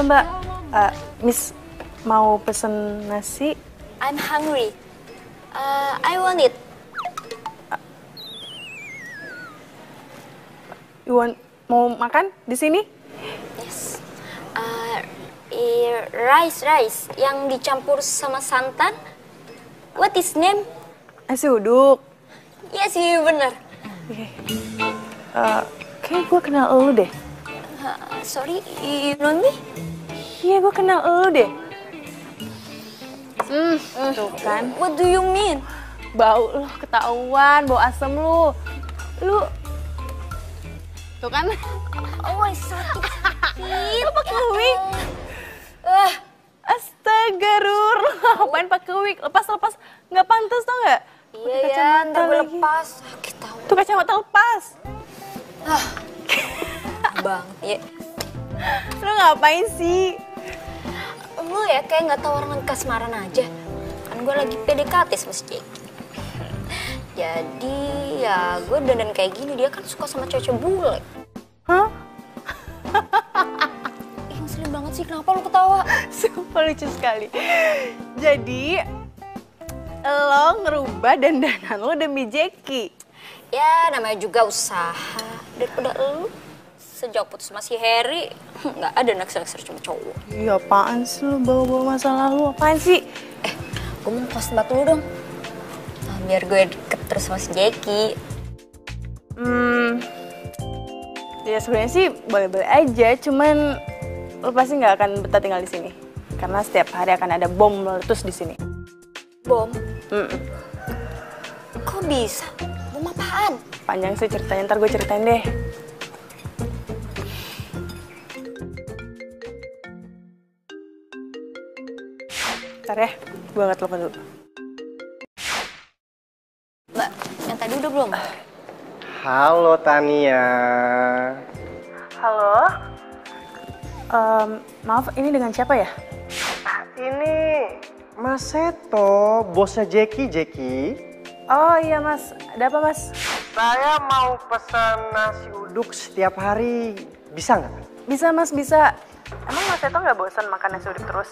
Halo Mbak, Miss mau pesen nasi? I'm hungry. I want it. Mau makan di sini? Yes. Rice yang dicampur sama santan. What is name? Nasi uduk. Yes, iya bener. Oke. Kayak gue kenal elu deh. Sorry, you know me? Iya, gue kenal elu deh. Tuh kan. What do you mean? Bau lo ketahuan, bau asem lu. Tuh kan. Oh, sakit. Lu pakai wig. Astaga, Rur. Ngapain pakai wig? Lepas. Nggak pantas tau nggak? Iya, ntar gue lepas. Sakit tau. Tuh kacamata lepas. Bang, ya. Lu ngapain sih? Lu ya kayak nggak tahu orang lagi kasmaran aja. Kan gue lagi PDKT sama si Jeki. Jadi ya gue dandan kayak gini, dia kan suka sama cewek bule. Hah? Ngeselin banget sih, kenapa lu ketawa? Sumpah lucu sekali. Jadi lo ngerubah dandanan lo demi Jeki. Ya namanya juga usaha. Daripada lu sejak putus sama si Harry, nggak ada naksir-naksir cuma cowok. Iya apaan sih lu bawa-bawa masa lalu, apaan sih? Gue mau kelas tempat lu dong. Nah, biar gue deket terus sama si Jeki. Ya sebenarnya sih boleh-boleh aja, cuman lo pasti nggak akan betah tinggal di sini. Karena setiap hari akan ada bom meletus di sini. Bom? Kok bisa? Bom apaan? Panjang sih ceritanya, ntar gue ceritain deh. Ntar ya, gue angkat telepon dulu. Mbak, yang tadi udah belum? Halo Tania. Halo? Maaf, ini dengan siapa ya? Ini Mas Seto, bosnya Jeki. Oh iya Mas, ada apa Mas? Saya mau pesan nasi uduk setiap hari, bisa nggak? Bisa Mas, bisa. Emang Mas Seto nggak bosan makan nasi uduk terus?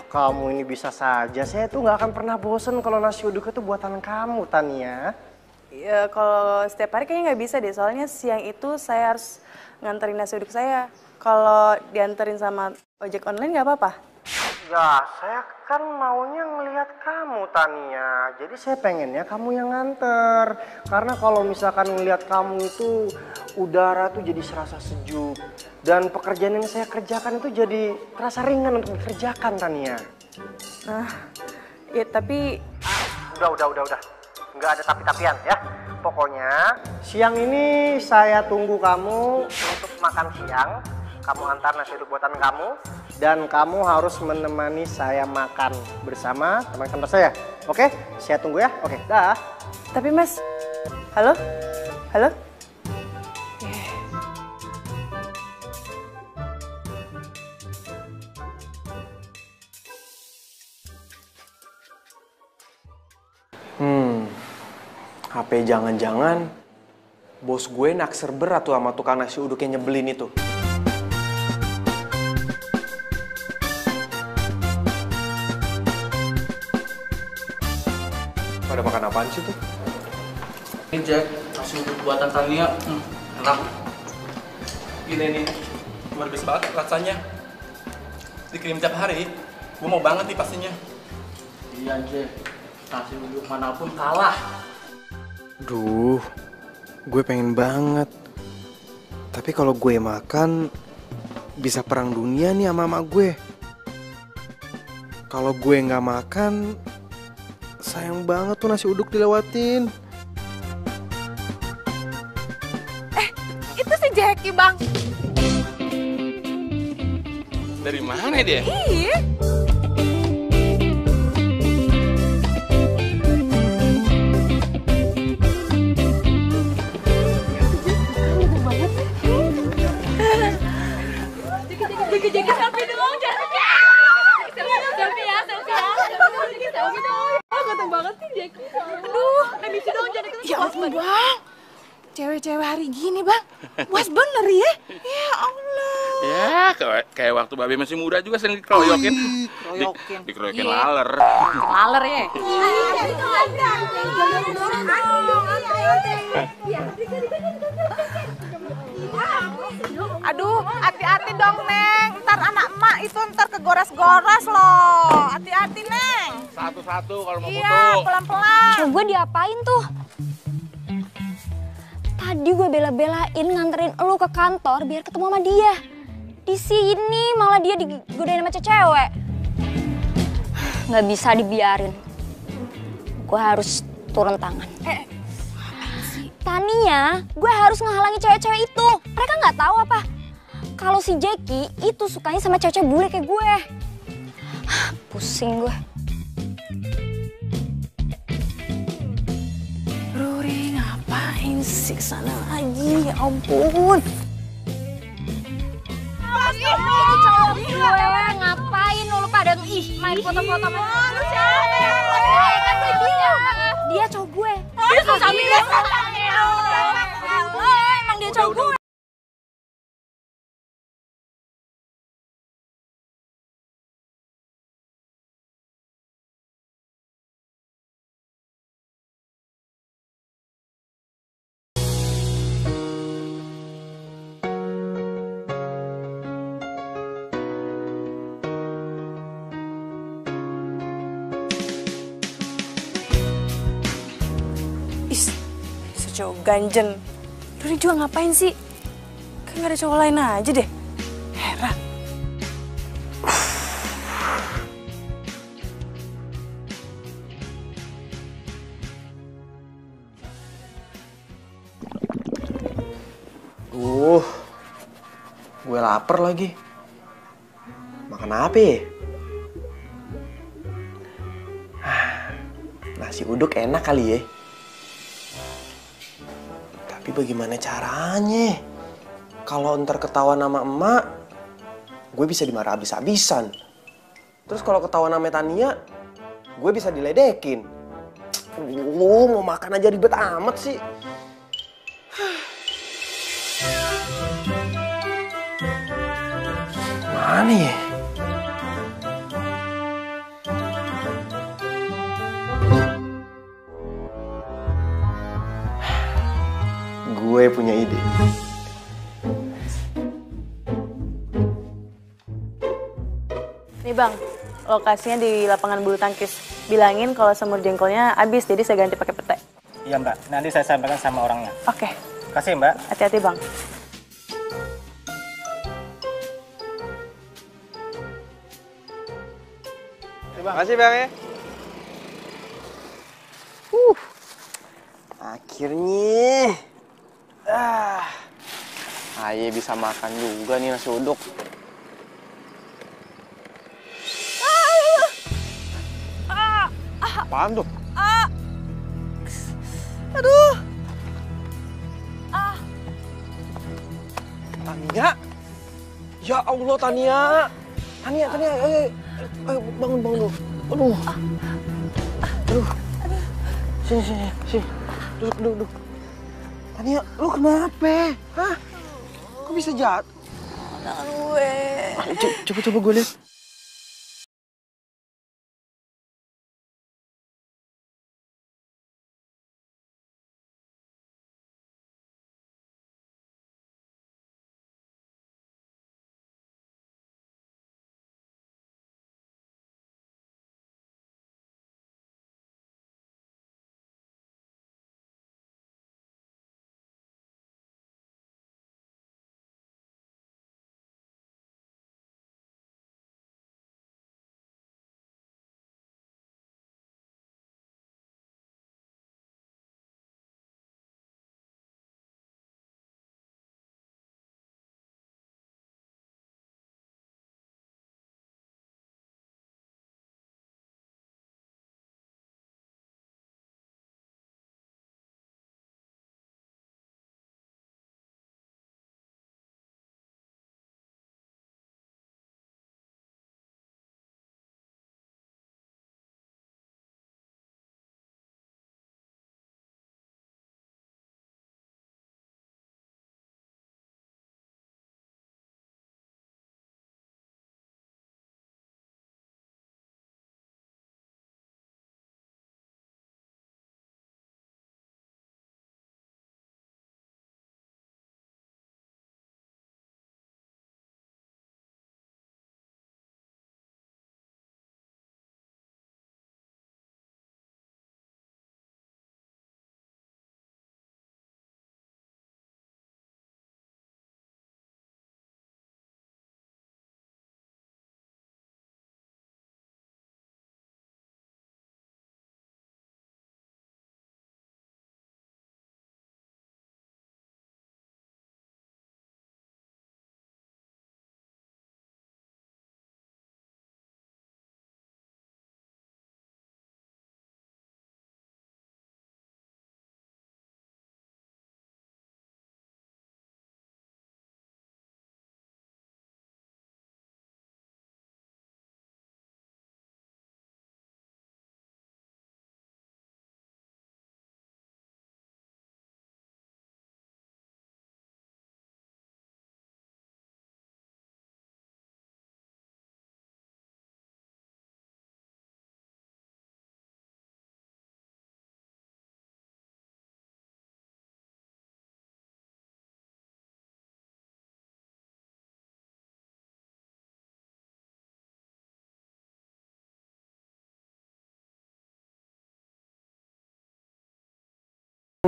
Kamu ini bisa saja, saya tuh nggak akan pernah bosen kalau nasi uduk itu buatan kamu, Tania. Ya kalau setiap hari kayaknya nggak bisa deh, soalnya siang itu saya harus nganterin nasi uduk saya. Kalau dianterin sama ojek online nggak apa-apa? Ya, saya kan maunya ngelihat kamu, Tania. Jadi saya pengennya kamu yang nganter. Karena kalau misalkan ngelihat kamu itu udara tuh jadi serasa sejuk. Dan pekerjaan yang saya kerjakan itu jadi terasa ringan untuk dikerjakan, Tania. Nah, ya tapi... Udah. Nggak ada tapi-tapian ya. Pokoknya siang ini saya tunggu kamu untuk makan siang. Kamu antar nasi uduk buatan kamu. Dan kamu harus menemani saya makan bersama teman kantor saya. Oke? Saya tunggu ya. Oke, dah. Tapi Mas, halo? HP jangan-jangan bos gue naksir berat tuh sama tukang nasi uduk yang nyebelin itu. Pada makan apaan sih tuh? Ini Jack, nasi uduk buatan Tania, enak. Gini nih, luar biasa banget rasanya. Dikirim tiap hari, gue mau banget nih pastinya. Iya Jack, nasi uduk manapun kalah. Duh, gue pengen banget. Tapi kalau gue makan, bisa perang dunia nih sama mama gue. Kalau gue nggak makan, sayang banget tuh nasi uduk dilewatin. Itu si Jeki, Bang. Dari mana dia? Iya. Jeki selfie dong, selfie ya. Selfie dong. Oh, ganteng banget sih Jeki. Aduh, emisi dong, jadi kita. Ya ampun, Bang. Cewek-cewek hari gini, Bang. Puas bener ya? Ya Allah. Ya, kayak waktu Babe masih muda juga sering dikeroyokin. Dikeroyokin laler. Laler ya. Aduh, hati-hati dong, Neng. Ntar anak emak itu ntar kegoras-goras loh. Hati-hati, Neng. Satu-satu kalau mau foto. Iya, pelan-pelan. Coba gue diapain tuh? Tadi gue bela-belain nganterin lu ke kantor biar ketemu sama dia. Di sini malah dia digodain sama cewek. Nggak bisa dibiarin. Gue harus turun tangan. Tania, gue harus ngehalangi cewek-cewek itu. Mereka nggak tahu apa kalau si Jackie itu sukanya sama cewek-cewek bule kayak gue. Pusing gue. Ruri ngapain sih kesana lagi? Ya ampun. Gue ngapain lu pada tuh main foto-foto sama dia cowok gue. Dia cowok gue. Emang dia cowok gue. Cowok ganjen. Ruri juga ngapain sih? Kayak gak ada cowok lain aja deh. Heran. Gue lapar lagi. Makan apa ya? Nasi uduk enak kali ya. Tapi bagaimana caranya? Kalau ntar ketahuan sama emak, gue bisa dimarah habis-habisan. Terus kalau ketahuan sama Tania, gue bisa diledekin. Mau makan aja ribet amat sih. Mana ya? Gue punya ide. Nih bang, lokasinya di lapangan bulu tangkis. Bilangin kalau semur jengkolnya habis, jadi saya ganti pakai pete. Iya mbak, nanti saya sampaikan sama orangnya. Oke. Kasih mbak. Hati-hati bang. Terima kasih bang ya. Akhirnya. Aye bisa makan juga nih nasi uduk. Apaan tuh? Aduh. Tania? Ya Allah Tania. Tania, ayo bangun dulu. Aduh. Sini. Duduk. Tania, lu kenapa? Hah? Kok bisa jatuh? Tangan gue. Coba gue lihat.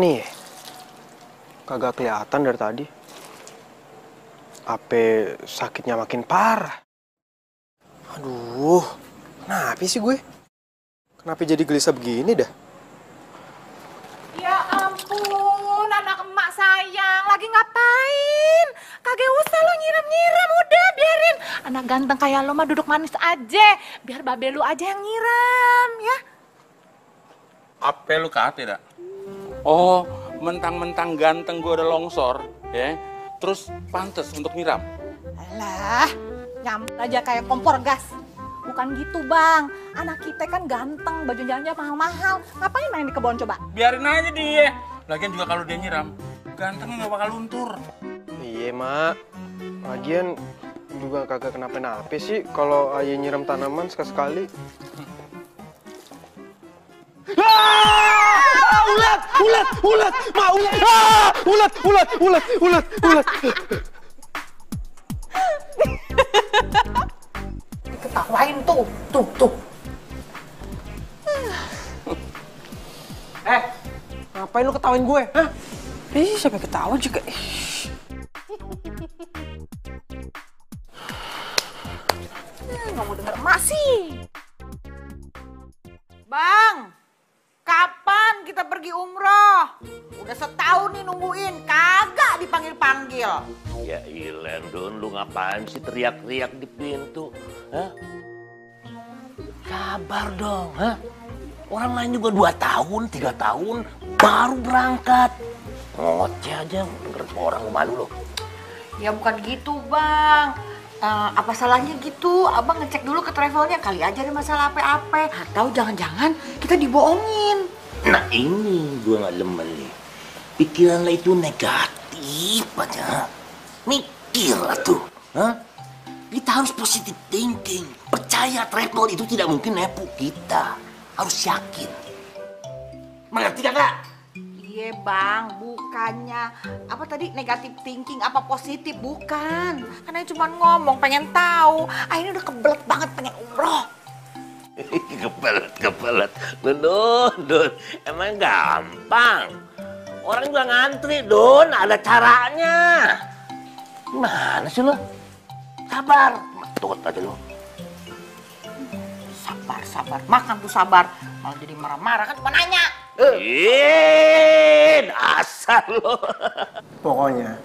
Nih, kagak kelihatan dari tadi. Apa sakitnya makin parah? Aduh, kenapa sih gue? Kenapa jadi gelisah begini dah? Ya ampun, anak emak sayang. Lagi ngapain? Kagak usah lo nyiram-nyiram, udah biarin. Anak ganteng kayak lo mah duduk manis aja. Biar babe lu aja yang nyiram, ya. Apa lu kate dak? Oh, mentang-mentang ganteng gue udah longsor, ya. Terus pantes untuk nyiram. Alah, nyampe aja kayak kompor gas. Bukan gitu bang, anak kita kan ganteng, baju jalannya mahal-mahal. Ngapain main di kebun coba? Biarin aja dia. Lagian juga kalau dia nyiram, gantengnya nggak bakal luntur. Iya, Mak. Lagian juga kagak kenapa-napa sih kalau ayah nyiram tanaman sekali-sekali. Ulat! Ma, ulat! Ulat! Ketawain tuh. Ngapain lu ketawain gue? Hah? Ih, siapa yang ketawa juga? Nggak mau denger emak sih. Bang, kapan kita pergi umroh? Udah setahun nih nungguin, kagak dipanggil-panggil. Ya ilen, Don, lu ngapain sih teriak-teriak di pintu? Hah? Sabar dong, hah? Orang lain juga 2 tahun, 3 tahun baru berangkat. Ngoceh aja, denger orang malu loh. Ya bukan gitu bang. Apa salahnya gitu? Abang ngecek dulu ke travelnya, kali aja ada masalah apa-apa. Atau jangan-jangan kita dibohongin. Nah ini gue gak lemen nih. Pikiran lo itu negatif aja. Mikir atuh. Hah? Kita harus positive thinking. Percaya travel itu tidak mungkin nepu kita. Harus yakin. Mengerti kakak? Iya bang, bukannya apa tadi negatif thinking apa positif, bukan. Karena cuma ngomong pengen tahu. Ini udah kebelet banget pengen umroh. Kebelet. Don. Emang gampang. Orang juga ngantri, Don. Ada caranya. Gimana sih lo? Sabar. Tunggu aja lo. Sabar. Makan tuh sabar. Malah jadi marah-marah kan cuma nanya. Asal lo. Pokoknya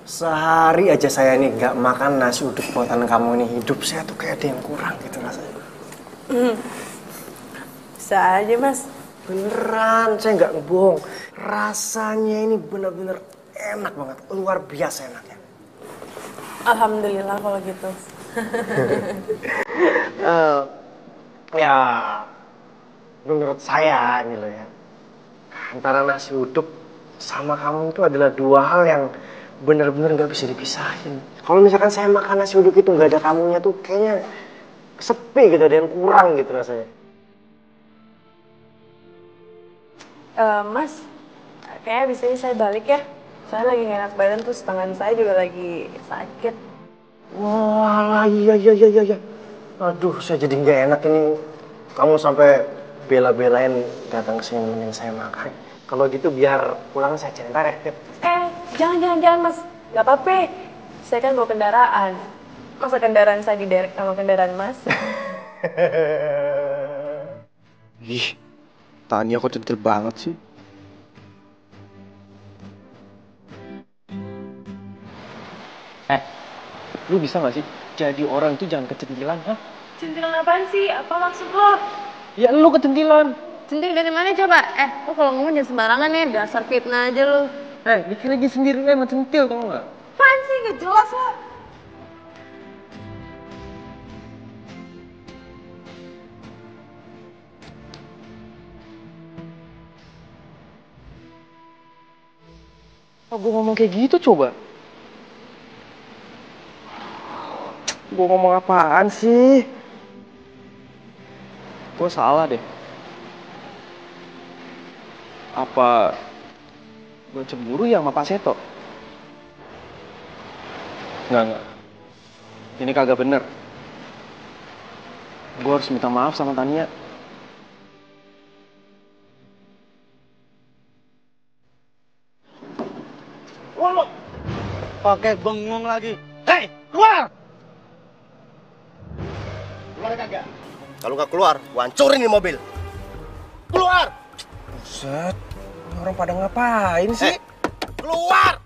sehari aja saya nih nggak makan nasi uduk buatan kamu nih, hidup saya tuh kayak ada yang kurang gitu rasanya. Bisa aja mas. Beneran, saya nggak ngebohong. Rasanya ini bener-bener enak banget, luar biasa enaknya. Alhamdulillah kalau gitu. Ya, menurut saya ini loh ya, antara nasi uduk sama kamu itu adalah 2 hal yang bener-bener nggak bisa dipisahin. Kalau misalkan saya makan nasi uduk itu nggak ada kamunya tuh kayaknya sepi gitu, ada yang kurang gitu rasanya. Mas, kayaknya abis saya balik ya. Saya lagi gak enak badan, terus tangan saya juga lagi sakit. Wah, iya. Aduh, saya jadi nggak enak ini. Kamu sampai bela-belain datang ke sini nemenin saya makan. Kalau gitu biar pulang saya cerita ya. Jangan mas. Gak apa-apa. Saya kan bawa kendaraan. Masa kendaraan saya diderek sama kendaraan mas? Ih, Tania kok centil banget sih. Lu bisa gak sih jadi orang itu jangan kecentilan, ha? Centil apaan sih? Apa maksud lo? Ya lu kecentilan. Centil dari mana coba? Lo kalau ngomong jangan sembarangan ya, dasar fitnah aja lo. Mikir lagi sendiri lu emang centil, tau gak? Apaan sih? Gak jelas lo. Kok gue ngomong kayak gitu coba? Gue ngomong apaan sih? Gue salah deh. Apa gue cemburu ya sama Pak Seto? Enggak. Ini kagak bener. Gue harus minta maaf sama Tania. pakai bengong lagi. Hei, keluar! Keluar kagak? Kalau nggak keluar, gua hancurin nih mobil. Keluar! Buset, ini orang pada ngapain sih? Keluar!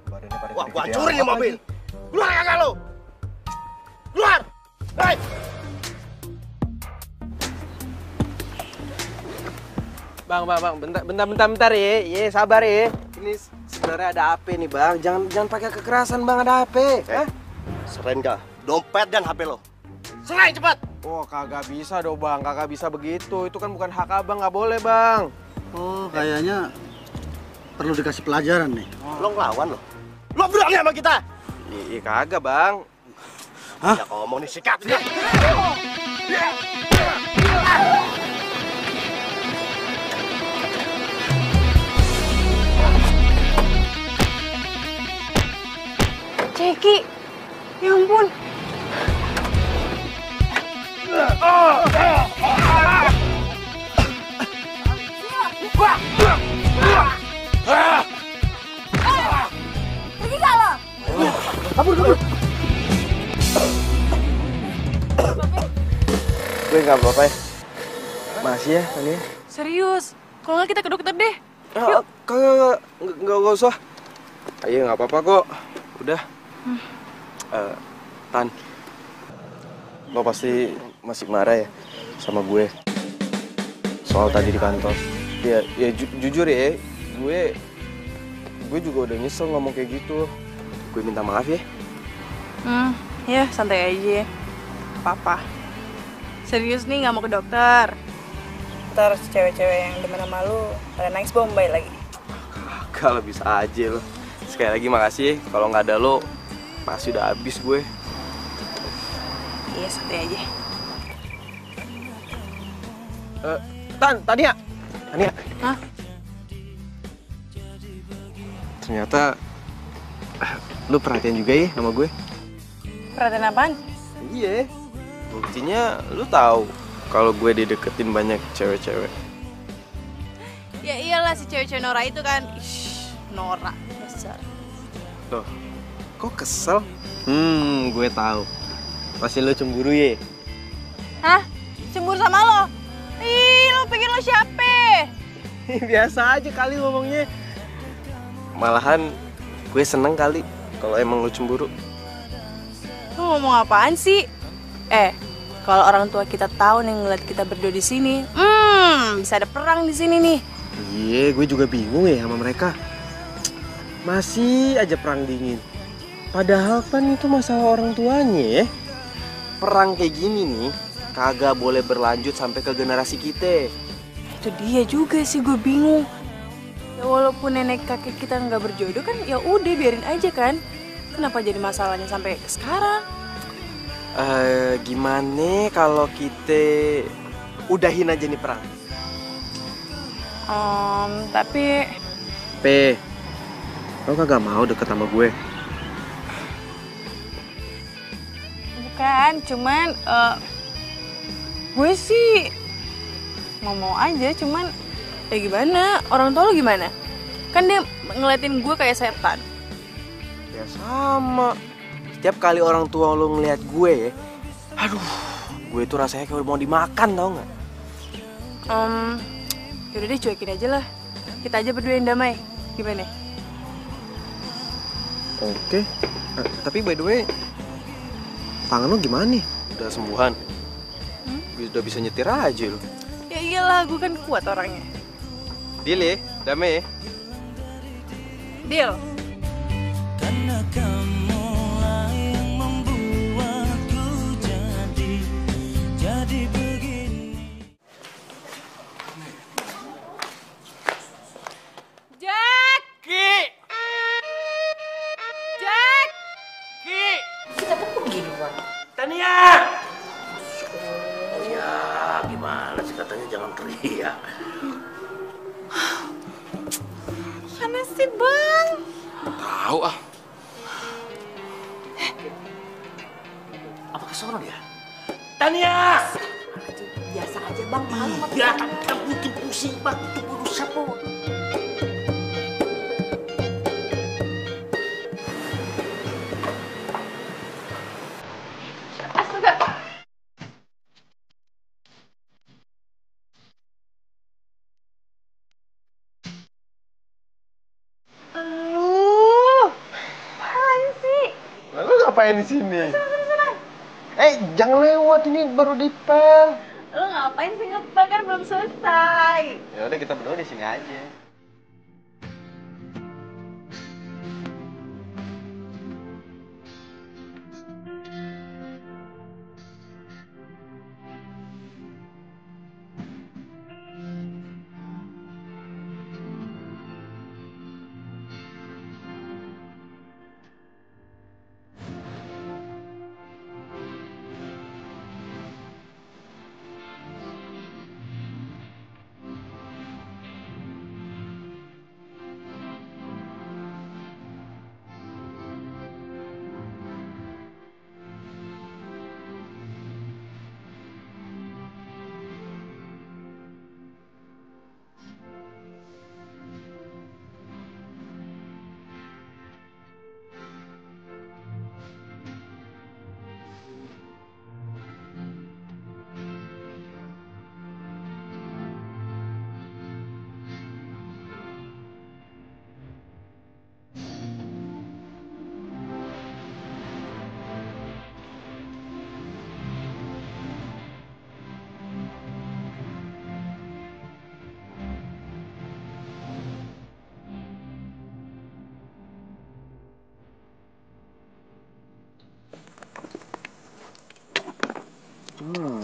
Badannya pada Wah, gua gede-gede hancurin nih amat mobil. lagi. Keluar kagak lo? Keluar! Hei! Bang, bentar ya. Ye, sabar ya. Ini sebenarnya ada apa nih, Bang? Jangan pakai kekerasan, Bang, ada apa? Hah? Serain gak? Dompet dan HP lo. Serain cepat! Oh, kagak bisa dong, Bang. Kagak bisa begitu. Itu kan bukan hak abang, nggak boleh, Bang. Oh, kayaknya perlu dikasih pelajaran nih. Lo ngelawan lo. Lo berani sama kita? Iya, kagak, Bang. Hah? Ya ngomong nih, sikat. Ceki, ya ampun. Pergi gak lo? Kabur. Gue nggak apa-apa ya. Masih ya, Tania. Serius, kalau nggak kita ke dokter deh. Kagak, nggak usah. Ayo, nggak apa-apa kok. Udah. Tan, lo pasti masih marah ya sama gue soal tadi di kantor. Ya jujur ya, gue juga udah nyesel ngomong kayak gitu. Gue minta maaf ya. Ya santai aja. Apa-apa. Serius nih nggak mau ke dokter. Ntar cewek-cewek yang demen sama lu pada nangis bombay lagi. Kalau bisa aja lo. Sekali lagi makasih. Kalau nggak ada lo, pasti udah habis gue. Iya, santai aja. Tania. Hah? Ternyata lu perhatian juga ya sama gue. Perhatian apaan? Iya. Buktinya lu tahu kalau gue dideketin banyak cewek-cewek. Ya iyalah si cewek-cewek Nora itu kan. Nora, dasar. Loh, kok kesel? Gue tahu. Pasti lu cemburu ya? Hah? Cemburu sama lo? Ih, lo pikir lo siapa? Biasa aja kali ngomongnya. Malahan gue seneng kali kalau emang lu cemburu. Lo ngomong apaan sih? Kalau orang tua kita tahu nih ngeliat kita berdua di sini, bisa ada perang di sini nih. Iya, gue juga bingung ya sama mereka. Masih aja perang dingin. Padahal kan itu masalah orang tuanya ya. Perang kayak gini nih kagak boleh berlanjut sampai ke generasi kita. Itu dia juga sih, gue bingung. Ya walaupun nenek kakek kita nggak berjodoh kan, ya udah biarin aja kan. Kenapa jadi masalahnya sampai sekarang? Gimana kalau kita udahin aja nih perang? Tapi lo kagak mau deket sama gue? Bukan, cuman gue sih mau aja, cuman ya gimana? Orang tua lo gimana? Kan dia ngeliatin gue kayak setan. Ya sama. Setiap kali orang tua lo ngeliat gue ya, aduh, gue tuh rasanya kayak udah mau dimakan, tau nggak? Yaudah deh, cuekin aja lah. Kita aja berdua yang damai. Gimana? Oke. Tapi by the way, tangan lo gimana nih? Udah sembuhan? Udah bisa nyetir aja lo. Ya iyalah, gue kan kuat orangnya. Deal ya? Damai ya? Deal. Karena kamu yang membuatku jadi begini. Jack! Jack! Kita tuh pergi duluan. Tania! Ya, gimana sih katanya jangan teriak. Mana sih, Bang? Tahu ah. Apa kesono dia? Tania! Biasa aja Bang, malu. Ya, kamu butuh pusing Bang, itu siapa? ngapain di sini? Jangan lewat, ini baru dipel. Lu ngapain sih ngepel, kan belum selesai. Ya udah kita berdua di sini aja.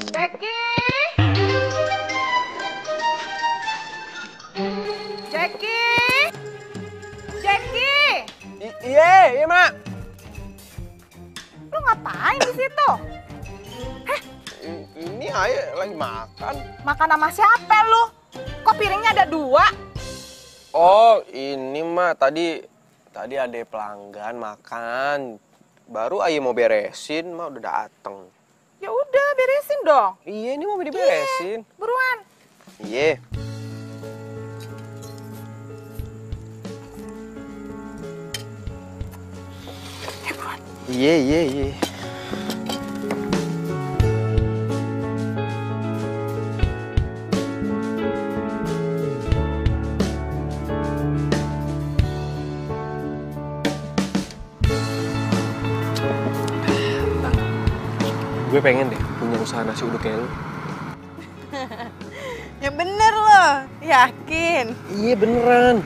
Jackie! Iya, Mak. Lu ngapain di situ? Ini Ayah lagi makan. Makan sama siapa lu? Kok piringnya ada 2? Oh, ini mah tadi ada pelanggan makan. Baru Ayah mau beresin, mah udah dateng. Ya udah, beresin dong. Iya, ini mau diberesin. Buruan. Iya. Iya. Gue pengen deh punya usaha nasi uduk kayak lu. Yang bener loh, yakin? Iya beneran.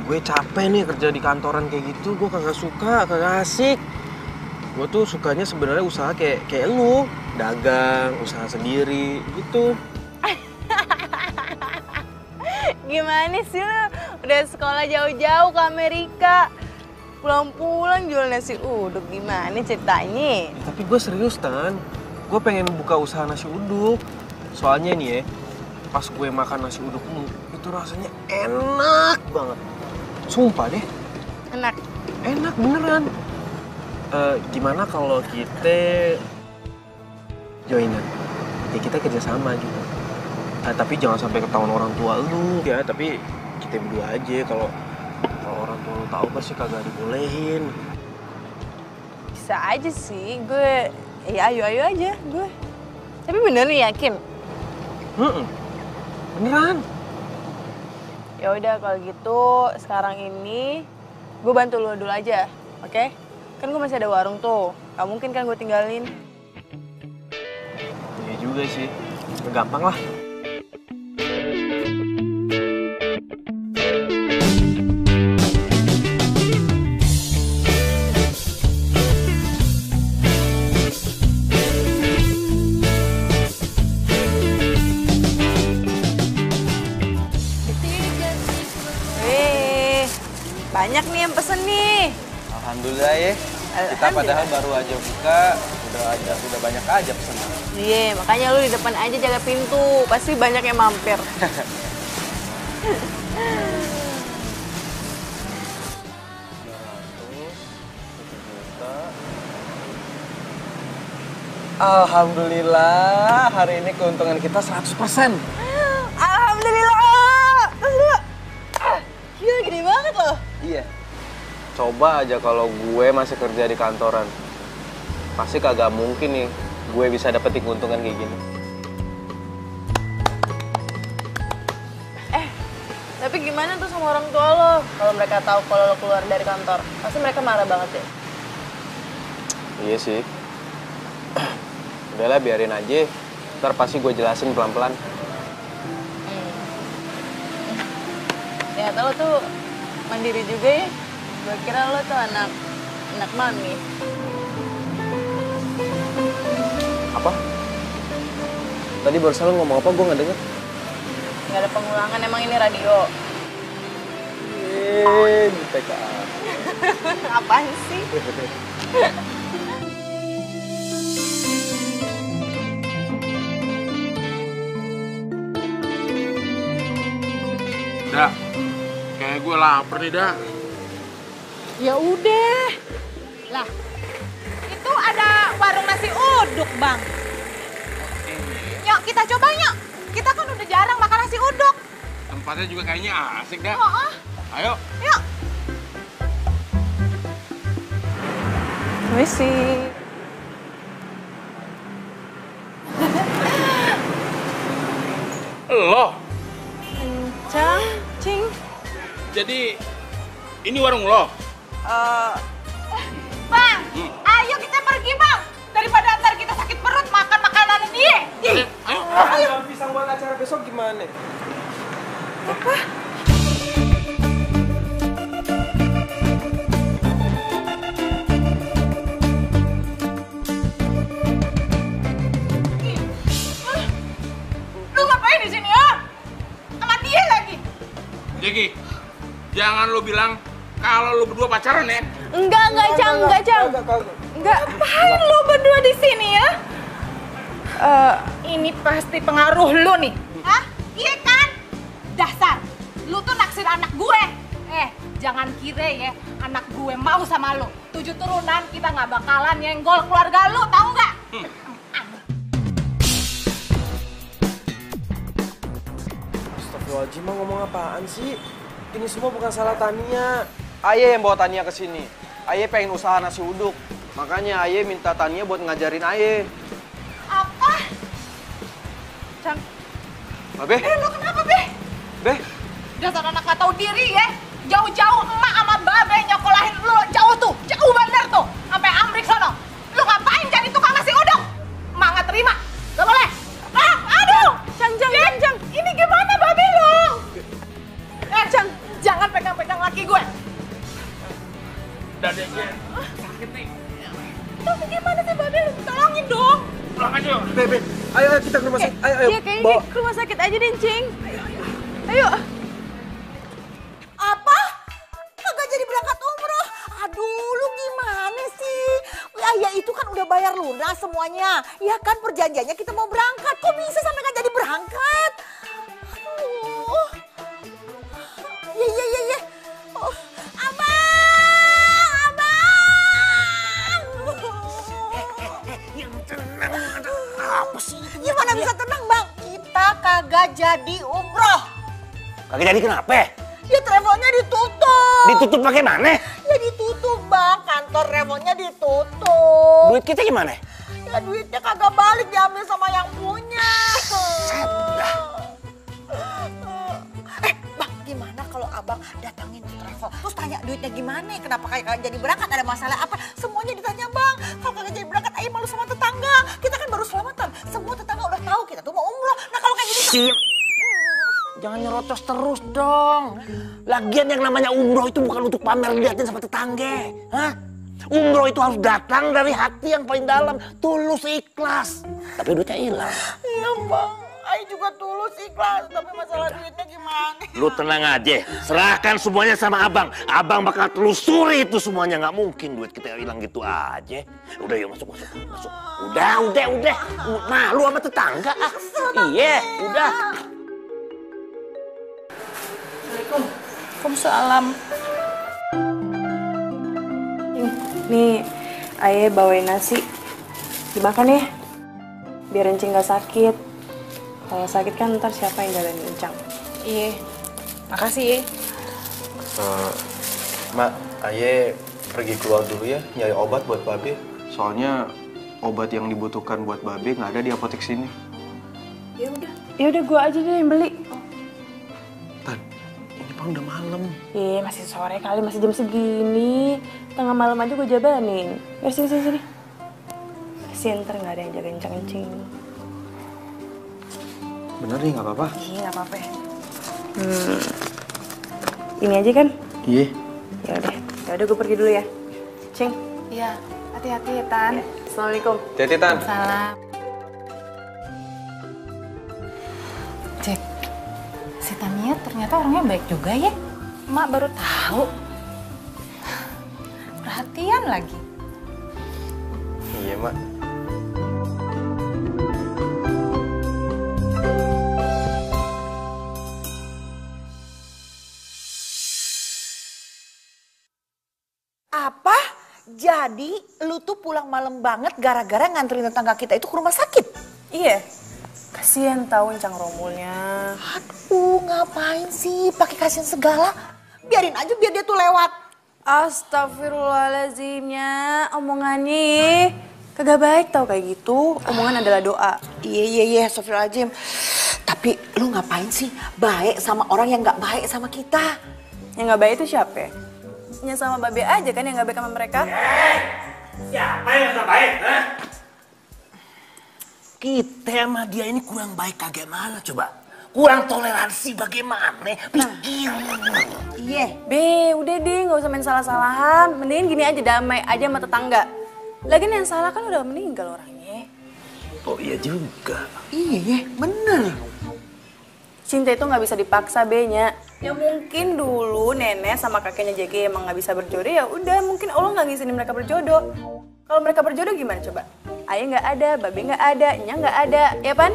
Gue capek nih kerja di kantoran kayak gitu, gue kagak suka, kagak asik. Gue tuh sukanya sebenarnya usaha kayak lu, dagang, usaha sendiri gitu. Gimana sih lu? Udah sekolah jauh-jauh ke Amerika. Pulang-pulang jual nasi uduk, gimana ceritanya? Tapi gue serius, Tan. Gue pengen buka usaha nasi uduk. Soalnya nih ya, pas gue makan nasi uduk lu, itu rasanya enak banget. Sumpah deh. Enak? Enak beneran. Gimana kalau kita joinan? Ya kita kerjasama gitu. Tapi jangan sampai ketahuan orang tua lu. Ya, tapi kita berdua aja. Kalau orang tua lu tahu pasti kagak dibolehin. Bisa aja sih, gue ya ayo aja gue. Tapi bener nih yakin? Beneran. Ya udah kalau gitu sekarang ini gue bantu lu dulu aja, oke? Kan gue masih ada warung tuh, gak mungkin kan gue tinggalin. Iya juga sih, gampang lah. Banyak nih yang pesen nih. Alhamdulillah ya. Kita padahal baru aja buka, udah banyak aja pesanan. Iya, makanya lu di depan aja jaga pintu, pasti banyak yang mampir. Alhamdulillah, hari ini keuntungan kita 100%. Alhamdulillah. Gila, gede banget loh. Iya. Coba aja kalau gue masih kerja di kantoran. Pasti kagak mungkin nih gue bisa dapetin keuntungan kayak gini. Tapi gimana tuh sama orang tua lo? Kalau mereka tahu kalau lo keluar dari kantor, pasti mereka marah banget ya? Iya sih. Udahlah biarin aja. Ntar pasti gue jelasin pelan-pelan. Ternyata lo tuh mandiri juga ya. Gue kira lo tuh anak mami. Apa? Tadi barusan lo ngomong apa? Gue nggak denger. Nggak ada pengulangan, emang ini radio. Di TKA. Apaan sih? Dak, kayak gue lapar nih, Dak. Ya udah. Lah, itu ada warung nasi uduk, Bang. Yuk kita coba yuk. Kita kan udah jarang makan nasi uduk. Tempatnya juga kayaknya asik, Dak. Oh. Ayo. Yuk. Misi. Lo. Cang, Cing. Jadi ini warung lo? Bang, ayo kita pergi, Bang. Daripada ntar kita sakit perut makan makanan dia. Ayo. Ayo. Pisang buat acara besok gimana? Apa? Lu ngapain di sini, ya? Sama dia lagi. Jeki, jangan lo bilang kalau lo berdua pacaran ya. Enggak, Cang. Enggak. Ngapain lu berdua di sini ya? Ini pasti pengaruh lu nih. Hah? Iya kan? Dasar. Lu tuh naksir anak gue. Jangan kira ya anak gue mau sama lu. 7 turunan kita nggak bakalan nyenggol keluarga lu, tahu nggak? Astagfirullahaladzim, ngomong apaan sih? Ini semua bukan salah Tania. Aye yang bawa Tania ke sini. Aye pengen usaha nasi uduk. Makanya Aye minta Tania buat ngajarin Aye. Apa? Cang. Babe? Lu kenapa, Be? Be? Dasar anak gak tahu diri ya. Jauh-jauh emak sama babe nyokolahin lu jauh tuh. Jauh bener tuh. Sampai Amrik sono. Lu ngapain jadi tukang nasi uduk? Emak gak terima. Gak boleh. Aduh. Cang. Ini gimana babe lu? Cang, jangan pegang-pegang laki gue. Dadanya sakit nih. Tapi gimana sih babe lu? Tolongin dong. Pulang aja. Be. Ayo kita ke rumah sakit. Ayo. Iya kayaknya ke rumah sakit aja deh, Cing. Ayo. Apa? Kagak jadi berangkat umroh? Aduh, lu gimana sih? Ya itu kan udah bayar lunas semuanya. Ya kan perjanjiannya kita mau berangkat. Kok bisa sampai gak jadi berangkat? Aduh. Iya. Oh, abang. Yang tenang. Apa sih? Gimana bisa tenang, Bang? Kita kagak jadi umroh. Kagak jadi kenapa? Ya travelnya ditutup. Ditutup pakai mana? Ya ditutup, Bang. Kantor travelnya ditutup. Duit kita gimana? Ya duitnya kagak balik, diambil sama yang punya. Bang, gimana kalau abang datangin di travel? Terus tanya duitnya gimana? Kenapa kagak jadi berangkat? Ada masalah apa? Semuanya ditanya, Bang. Kalau kagak jadi berangkat, ayo malu sama tetangga. Kita kan baru selamatan. Semua tetangga udah tahu kita tuh mau umroh. Nah kalau kayak gini... Jangan nyerocos terus dong. Lagian yang namanya umroh itu bukan untuk pamer liatin sama tetangga. Hah? Umroh itu harus datang dari hati yang paling dalam. Tulus ikhlas. Tapi duitnya hilang. Iya, Bang. Ayo juga tulus ikhlas. Tapi masalah duitnya gimana? Lu tenang aja. Serahkan semuanya sama abang. Abang bakal telusuri itu semuanya. Nggak mungkin duit kita hilang gitu aja. Udah yuk masuk. Udah. Malu sama tetangga. Iya, udah. Waalaikumsalam. Nih, Ayah bawain nasi. Dimakan ya, biar Encing gak sakit. Kalau sakit kan ntar siapa yang jagain Encang? Iya, makasih ya. Mak, Aye pergi keluar dulu ya, nyari obat buat Babe. Soalnya obat yang dibutuhkan buat Babe nggak ada di apotek sini. Ya udah gua aja deh yang beli. Tan, ini kan udah malam. Iya, masih sore kali, masih jam segini. Tengah malam aja gue jabanin. Ya sini. Kasian ntar nggak ada yang jagain Cing. Bener nih, nggak apa-apa. Iya, nggak apa-apa. Ini aja kan? Iya. Ya udah gue pergi dulu ya. Cing. Iya, hati-hati ya, Tan. Ya. Assalamualaikum. Hati-hati, Tan. Salam. Cek, si Tania ternyata orangnya baik juga ya. Emak baru tahu. Perhatian lagi. Iya, Mak. Apa? Jadi lu tuh pulang malam banget gara-gara nganterin tetangga kita itu ke rumah sakit? Iya. Kasian tahu Cang Romulnya. Aduh, ngapain sih pakai kasihan segala? Biarin aja biar dia tuh lewat. Astagfirullahaladzimnya, omongannya kagak baik tau kayak gitu. Omongan adalah doa. Iya, astagfirullahaladzim. Tapi lu ngapain sih baik sama orang yang gak baik sama kita? Yang gak baik itu siapa? Ya sama Babe aja kan yang gak baik sama mereka. Siapa yang gak baik? Hah? Kita sama dia ini kurang baik bagaimana coba? Kurang toleransi bagaimana? Pikir. Iya. Be, udah deh gak usah main salah-salahan. Mendingan gini aja, damai aja sama tetangga. Lagian yang salah kan udah meninggal orangnya. Oh iya juga. Iya, bener. Cinta itu gak bisa dipaksa, Be-nya. Ya mungkin dulu nenek sama kakeknya JG emang gak bisa berjodoh, ya udah mungkin Allah gak ngizinin mereka berjodoh. Kalau mereka berjodoh gimana coba? Ayah gak ada, Babe gak ada, Nya gak ada, ya Pan?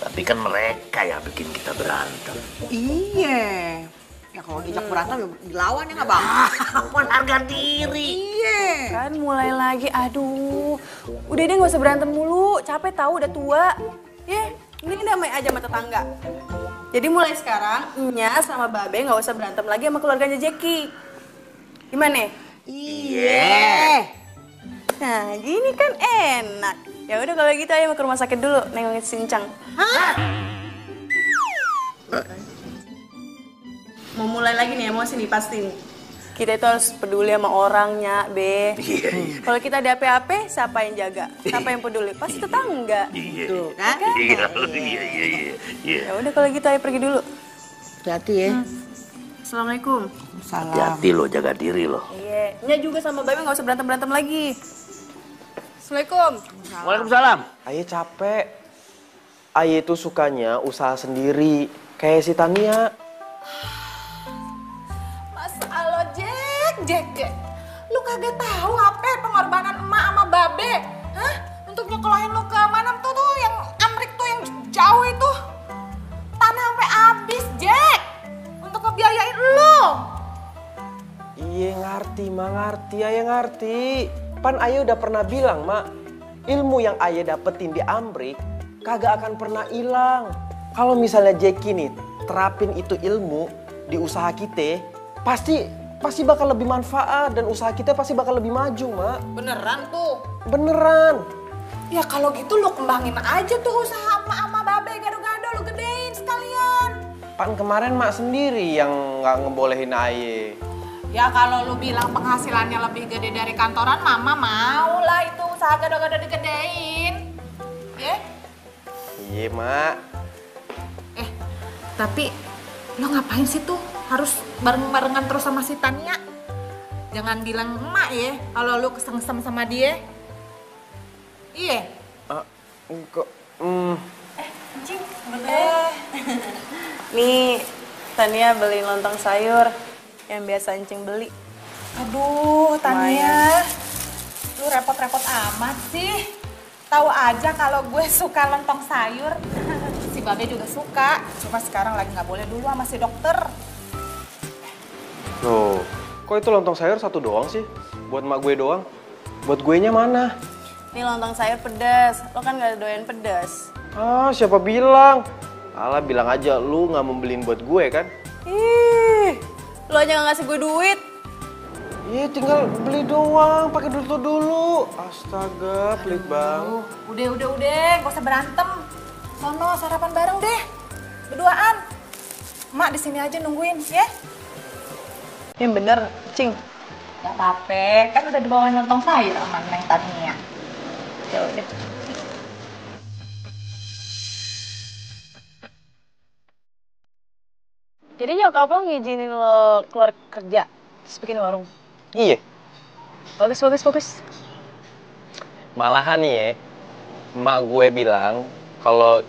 Tapi kan mereka yang bikin kita berantem. Iya. Ya kalau dijak berantem ya dilawan ya nggak bang? Pun harga diri. Iya. Kan mulai lagi, aduh. Udah deh gak usah berantem mulu, capek tahu udah tua. Ya, ini damai aja sama tetangga. Jadi mulai sekarang, Nya sama Babe gak usah berantem lagi sama keluarganya Jeki. Gimana? Iya. Nah, gini kan enak. Ya udah kalau gitu ayo mau ke rumah sakit dulu nengokin si Incang. Hah? Mau mulai lagi nih emosi nih pasti nih. Kita itu harus peduli sama orangnya, Be. Kalau kita ada apa-apa, siapa yang jaga? Siapa yang peduli? Pasti tetangga. Tuh, kan? Iya. Ya udah kalau gitu ayo pergi dulu. Hati-hati ya. Assalamualaikum. Salam. Hati-hati lo, jaga diri lo. Iya, Nya juga sama Babe gak usah berantem-berantem lagi. Assalamualaikum. Waalaikumsalam. Ayah capek. Ayah itu sukanya usaha sendiri. Kayak si Tania. Alo Jack. Lu kagak tahu apa pengorbanan emak sama Babe? Hah? Untuk nyekolahin lu ke mana tuh yang Amrik tuh yang jauh itu. Tanah sampai habis, Jack. Untuk ngebiayain lu. Iya ngerti, Mak, ngerti. Ayah ngerti. Pan Ayah udah pernah bilang, Mak. Ilmu yang Ayah dapetin di Amrik kagak akan pernah hilang. Kalau misalnya Jeki nih terapin itu ilmu di usaha kita, pasti bakal lebih manfaat dan usaha kita pasti bakal lebih maju, Mak. Beneran tuh. Beneran. Ya kalau gitu lu kembangin aja tuh usaha emak sama Babe gado-gado lu gedein sekalian. Pan kemarin Mak sendiri yang nggak ngebolehin Ayah. Ya kalau lu bilang penghasilannya lebih gede dari kantoran, Mama mau lah itu usaha gado-gado digedein. Ya? Iya, Mak. Tapi lo ngapain sih tuh harus bareng-barengan terus sama si Tania? Jangan bilang emak ya kalau lu kesengsem sama dia. Iya. Kok, Cing, nih, Tania beli lontong sayur yang biasa Encing beli. Aduh, Tania. Lu repot-repot amat sih. Tahu aja kalau gue suka lontong sayur. Si Babe juga suka. Cuma sekarang lagi nggak boleh dulu sama si dokter. loh, kok itu lontong sayur satu doang sih? Buat mak gue doang? Buat guenya mana? Ini lontong sayur pedas, lo kan gak doyan pedas. Ah, siapa bilang? Alah, bilang aja lu nggak mau beliin buat gue kan? Ih, lo aja gak ngasih gue duit. Iya, tinggal beli doang, pakai duit lo dulu. Astaga, pelit banget. Udah, gak usah berantem. Sono sarapan bareng deh, berduaan. Mak di sini aja nungguin, ya? Yang bener, Cing. Gak apa-apa, kan udah dibawain lontong sayur sama Neng Tania. Ya deh. Jadi nyokap lo ngizinin lo keluar kerja, terus bikin warung? Iya. Bagus. Malahan nih ya, emak gue bilang kalau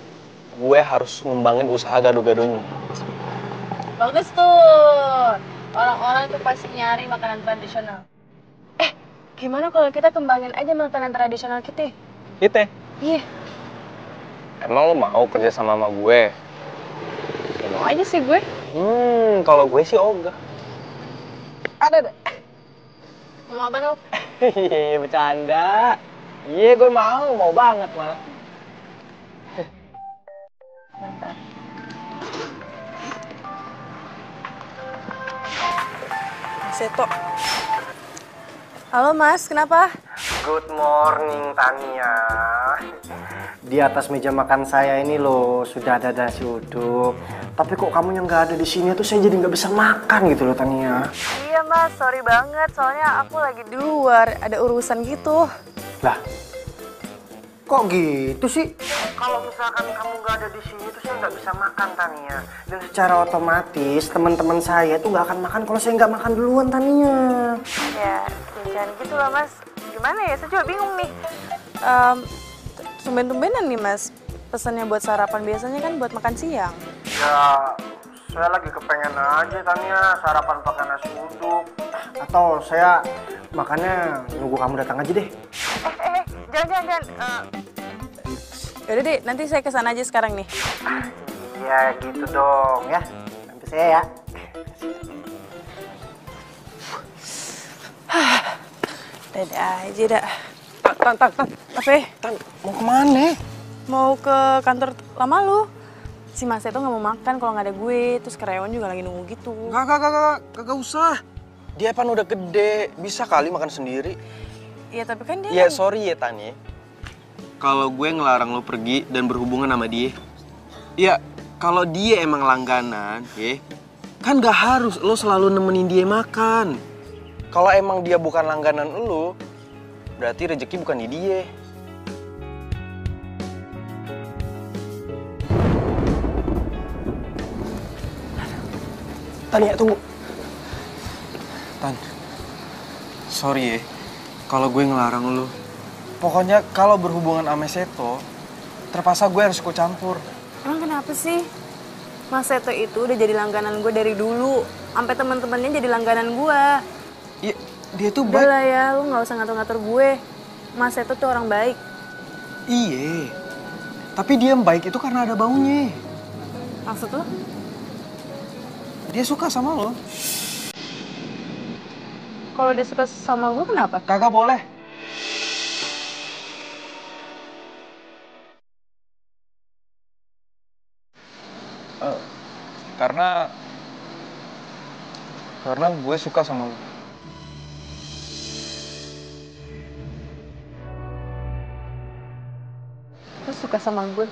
gue harus ngembangin usaha gado-gadonya. Bagus tuh. Orang-orang tuh pasti nyari makanan tradisional. Gimana kalau kita kembangin aja makanan tradisional kita? Kita? Iya. Emang lo mau kerja sama gue? Ya mau aja sih gue. Kalau gue sih ogah. Ada. Mau apa lo? Hehehe, bercanda. Iya, gue mau banget malah. Bentar. Seto. Halo Mas, kenapa? Good morning Tania. Di atas meja makan saya ini loh sudah ada nasi uduk. Tapi kok kamu yang nggak ada di sini tuh saya jadi nggak bisa makan gitu loh Tania. Iya Mas, sorry banget. Soalnya aku lagi di luar, ada urusan gitu. Lah, kok gitu sih? Kalau misalkan kamu nggak ada di sini tuh saya nggak bisa makan Tania. Dan secara otomatis teman-teman saya tuh nggak akan makan kalau saya nggak makan duluan Tania. Ya, jangan gitu lah Mas. Gimana ya, saya juga bingung nih. Tumben-tumbenan nih Mas, pesannya buat sarapan, biasanya kan buat makan siang. Ya, saya lagi kepengen aja Tania sarapan pakai nasi uduk. Atau saya makannya nunggu kamu datang aja deh. Jangan. Yaudah deh, nanti saya kesana aja sekarang nih. Ya gitu dong ya, nanti saya ya. Dadah aja dah. Tan. Apa? Tan, mau kemana? Mau ke kantor lama lu. Si Mas itu nggak mau makan kalau nggak ada gue, terus karyawan juga lagi nunggu gitu. Kagak usah. Dia kan udah gede, bisa kali makan sendiri. Iya tapi kan dia. Ya sorry ya Tani. Kalau gue ngelarang lo pergi dan berhubungan sama dia. Ya kalau dia emang langganan, ya kan gak harus lo selalu nemenin dia makan. Kalau emang dia bukan langganan lo, berarti rezeki bukan di dia. Tania, tunggu. Tan, sorry ya, kalau gue ngelarang lo. Pokoknya kalau berhubungan sama Seto, terpaksa gue harus ikut campur. Emang kenapa sih? Mas Seto itu udah jadi langganan gue dari dulu. Sampai teman-temannya jadi langganan gue. Iya, dia tuh baik. Udah lah ya, lu gak usah ngatur-ngatur gue. Mas Seto tuh orang baik. Iya, tapi dia yang baik itu karena ada baunya. Maksud lo? Dia suka sama lo. Kalau dia suka sama gue kenapa? Kagak boleh. Karena gue suka sama lo. Lo suka sama gue?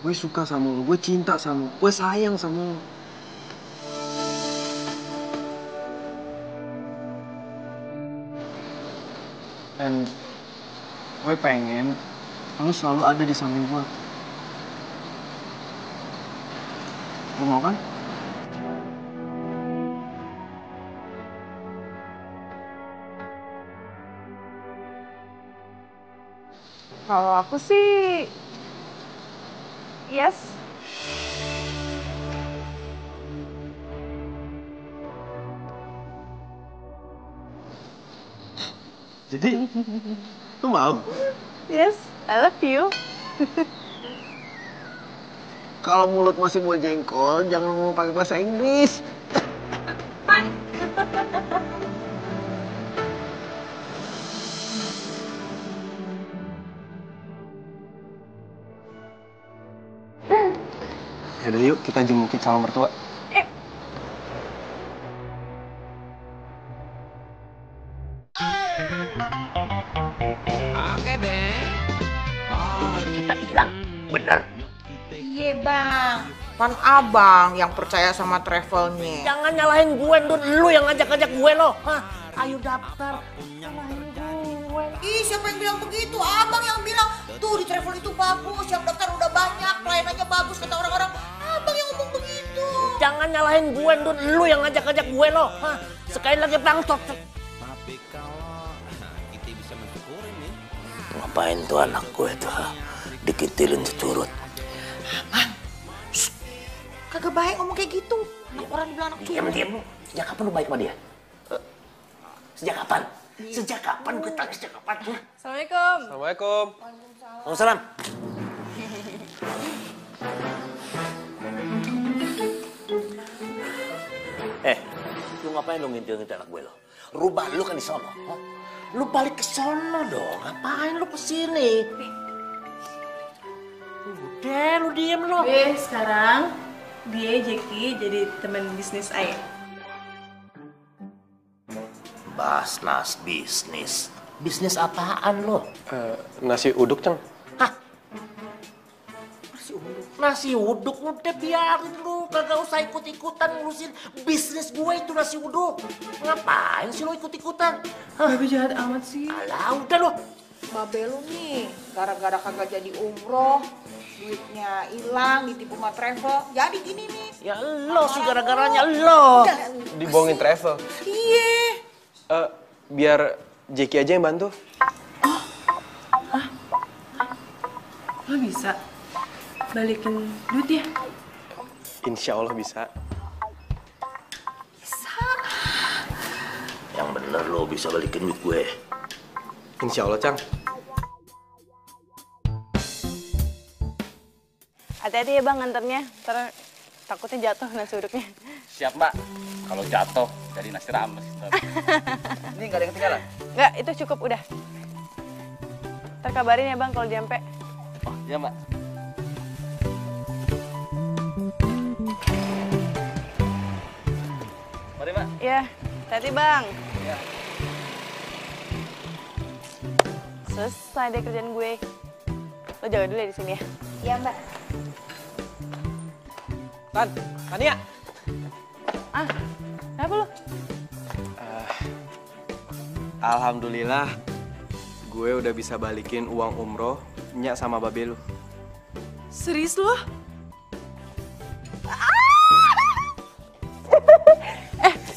Gue suka sama lo, gue cinta sama lo, gue sayang sama lo. Dan gue pengen lo selalu ada di samping gue. Lo mau kan? Kalau aku sih... yes. Jadi, lo mau? Yes, I love you. Kalau mulut masih mau jengkol, jangan ngomong pakai bahasa Inggris. Yaudah yuk, kita jengukin calon mertua. Oke deh. Oh, kita hilang, bener. Iya bang, kan abang yang percaya sama travelnya. Jangan nyalahin gue, Dun. Lu yang ngajak-ngajak gue loh. Hah? ayo daftar. Salahin gue. Ih, siapa yang bilang begitu? Abang yang bilang, tuh di travel itu bagus, yang daftar udah banyak, pelayanannya bagus, kata orang-orang. Abang yang ngomong begitu. Jangan nyalahin gue, Dun. Lu yang ngajak-ngajak gue lo. Hah? Sekali lagi bangtot. Tapi kalau kita bisa mensyukuri nih. Ngapain tuh anak gue tuh? Dikitilin securut. Aman. Kagak baik ngomong kayak gitu. Anak orang dibilang anak curut. Diam lu. Sejak kapan lu baik sama dia? Sejak kapan? Sejak kapan gue tanya sejak kapan? Assalamualaikum. Assalamualaikum. Waalaikumsalam. Lu ngapain lu ngintil-ngintil anak gue lo? Rubah lu kan di sono. Huh? Lu balik ke sono dong. Ngapain lu kesini? Udah, lu diem lo. Sekarang dia Jackie jadi teman bisnis Ayah. Basnas bisnis. Bisnis apaan lo? Nasi uduk, Cang. Nasi uduk udah biarin lu. Kagak usah ikut-ikutan ngurusin bisnis gue itu nasi uduk. Ngapain sih lo ikut-ikutan? Babe jahat amat sih. Alah, udah lo. Babe lu nih, gara-gara kagak jadi umroh, duitnya hilang, ditipu sama travel, jadi gini nih. Ya lo sih gara-garanya lo. Dibohongin travel. Iya. Biar Jackie aja yang bantu. Lo bisa balikin duit ya? Insya Allah bisa. Yang bener lo bisa balikin duit gue. Insya Allah, Cang. Hati-hati ya bang nganternya, ntar takutnya jatuh nasi uduknya. Siap mbak, kalau jatuh dari nasi rames. Ini nggak ada yang ketinggalan? Nggak, itu cukup udah. Ntar kabarin ya bang kalau nyampe. Oh iya mbak. Mari mbak. Iya, hati-hati bang. Iya. Selesai deh kerjaan gue. Lo jaga dulu ya di sini ya. Iya mbak. Tania. Kenapa lo? Alhamdulillah, gue udah bisa balikin uang umroh Nyak sama babe lu. Serius lo?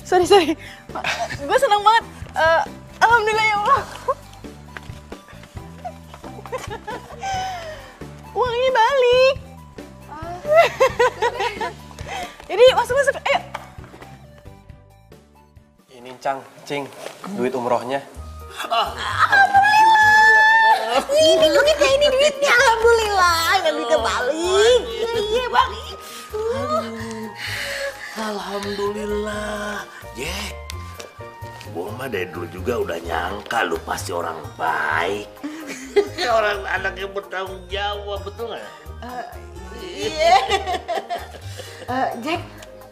Sorry. Gue seneng banget. Alhamdulillah ya Allah. Uangnya balik. Jadi masuk. Ayo. Ini Cing, duit umrohnya. Ini duitnya, ini duitnya. Alhamdulillah, yang duitnya balik. Iya bang. Alhamdulillah. Jack, gue mah dari dulu juga udah nyangka lu pasti orang baik. Orang anak yang bertanggung jawab, betul nggak? Iya. Jack,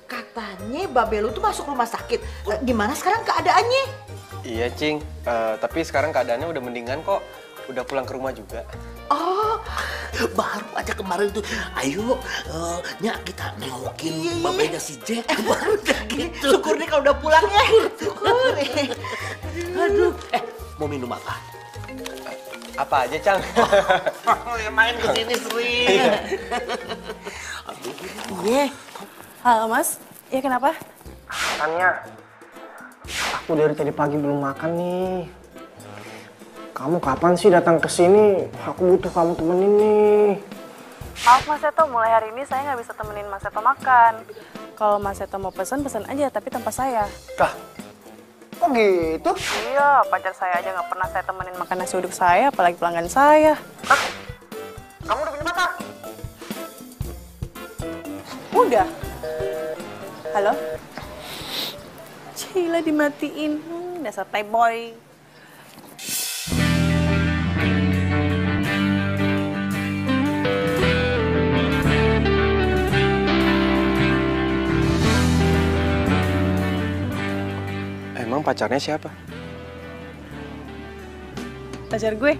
katanya babe lu tuh masuk rumah sakit. Gimana sekarang keadaannya? Iya, Cing. Tapi sekarang keadaannya udah mendingan kok. Udah pulang ke rumah juga. Oh, baru aja kemarin tuh, ayo Nyak kita nengokin babenya si Jack. Baru udah gitu. Syukur nih kalau udah pulang ya. Syukur. Aduh, mau minum apa? Apa aja, Cang? Yang main kesini sering. Iya. Halo mas, iya kenapa? Tania, aku dari tadi pagi belum makan nih. Kamu kapan sih datang ke sini? Aku butuh kamu temenin nih. Maaf Mas Seto, mulai hari ini saya nggak bisa temenin Mas Seto makan. Kalau Mas Seto mau pesan aja, tapi tanpa saya. Kah? Kok gitu? Iya, pacar saya aja nggak pernah saya temenin makan nasi uduk saya, apalagi pelanggan saya. Hah? Kamu udah punya pacar? Udah. Halo? Cila dimatiin, dasar playboy. Emang pacarnya siapa? Pacar gue?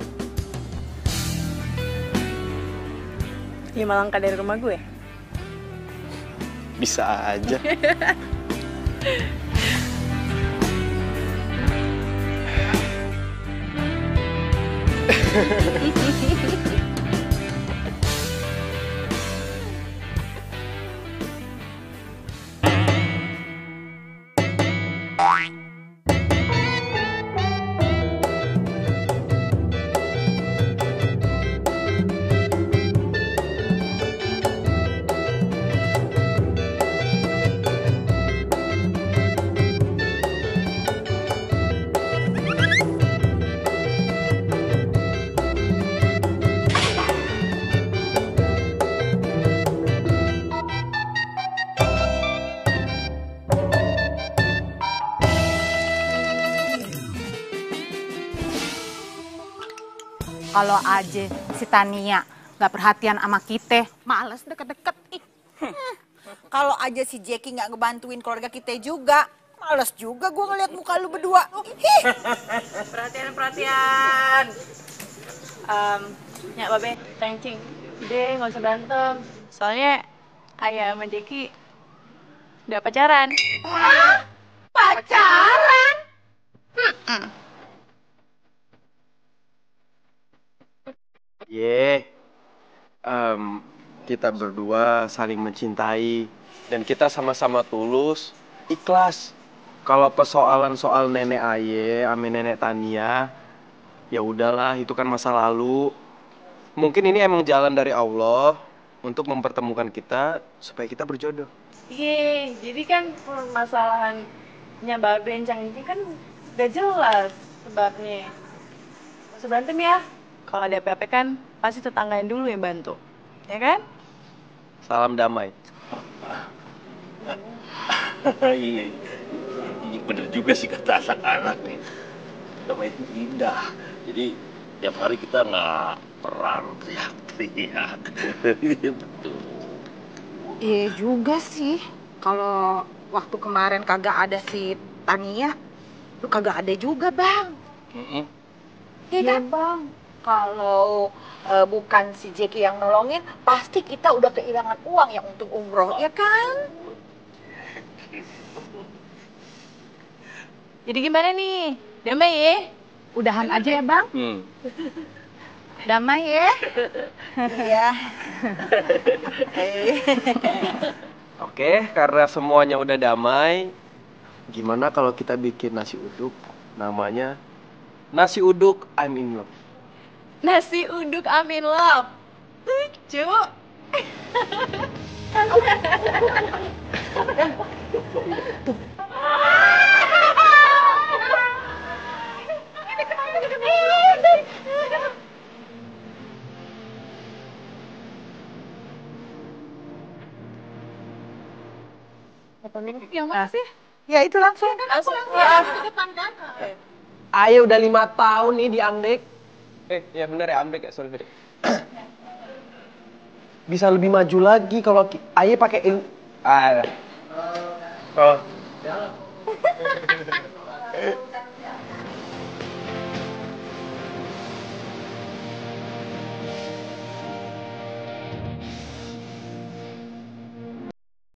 5 langkah dari rumah gue. Bisa aja. Kalau aja si Tania nggak perhatian sama kita, males deket-deket. Kalau aja si Jackie nggak ngebantuin keluarga kita juga, males juga gue ngeliat muka lu berdua. Perhatian. Ya Babe, thanking. Udah nggak usah berantem. Soalnya Ayah sama Jackie udah pacaran. Pacaran? Kita berdua saling mencintai dan kita sama-sama tulus, ikhlas. Kalau persoalan soal nenek Aye, sama nenek Tania, ya udahlah, itu kan masa lalu. Mungkin ini emang jalan dari Allah untuk mempertemukan kita supaya kita berjodoh. Iya, jadi kan permasalahannya Babe Encang ini kan udah jelas sebabnya. Nggak usah berantem ya. Kalau ada apa-apa kan pasti tetangganya dulu yang bantu, ya kan? Salam damai. Iya, bener juga sih kata anak-anak nih. Damai itu indah. Jadi tiap hari kita nggak perang teriak-teriak. Betul. Iya juga sih. Kalau waktu kemarin kagak ada si Tania, lu kagak ada juga, Bang. Iya kan, Bang? Kalau bukan si Jackie yang nolongin, pasti kita udah kehilangan uang yang untuk umroh, ya kan? Jadi gimana nih? Damai ya? Udahan aja ya, Bang? Damai ya? Iya. Oke, karena semuanya udah damai, gimana kalau kita bikin nasi uduk namanya nasi uduk I'm in love. Nasi uduk I'm in love. Lucu. Yang mana sih? Ya itu langsung. Ayo udah 5 tahun nih di Anggrek. Ya bener ya Anggrek ya, sorry. Bisa lebih maju lagi kalau Aye pakai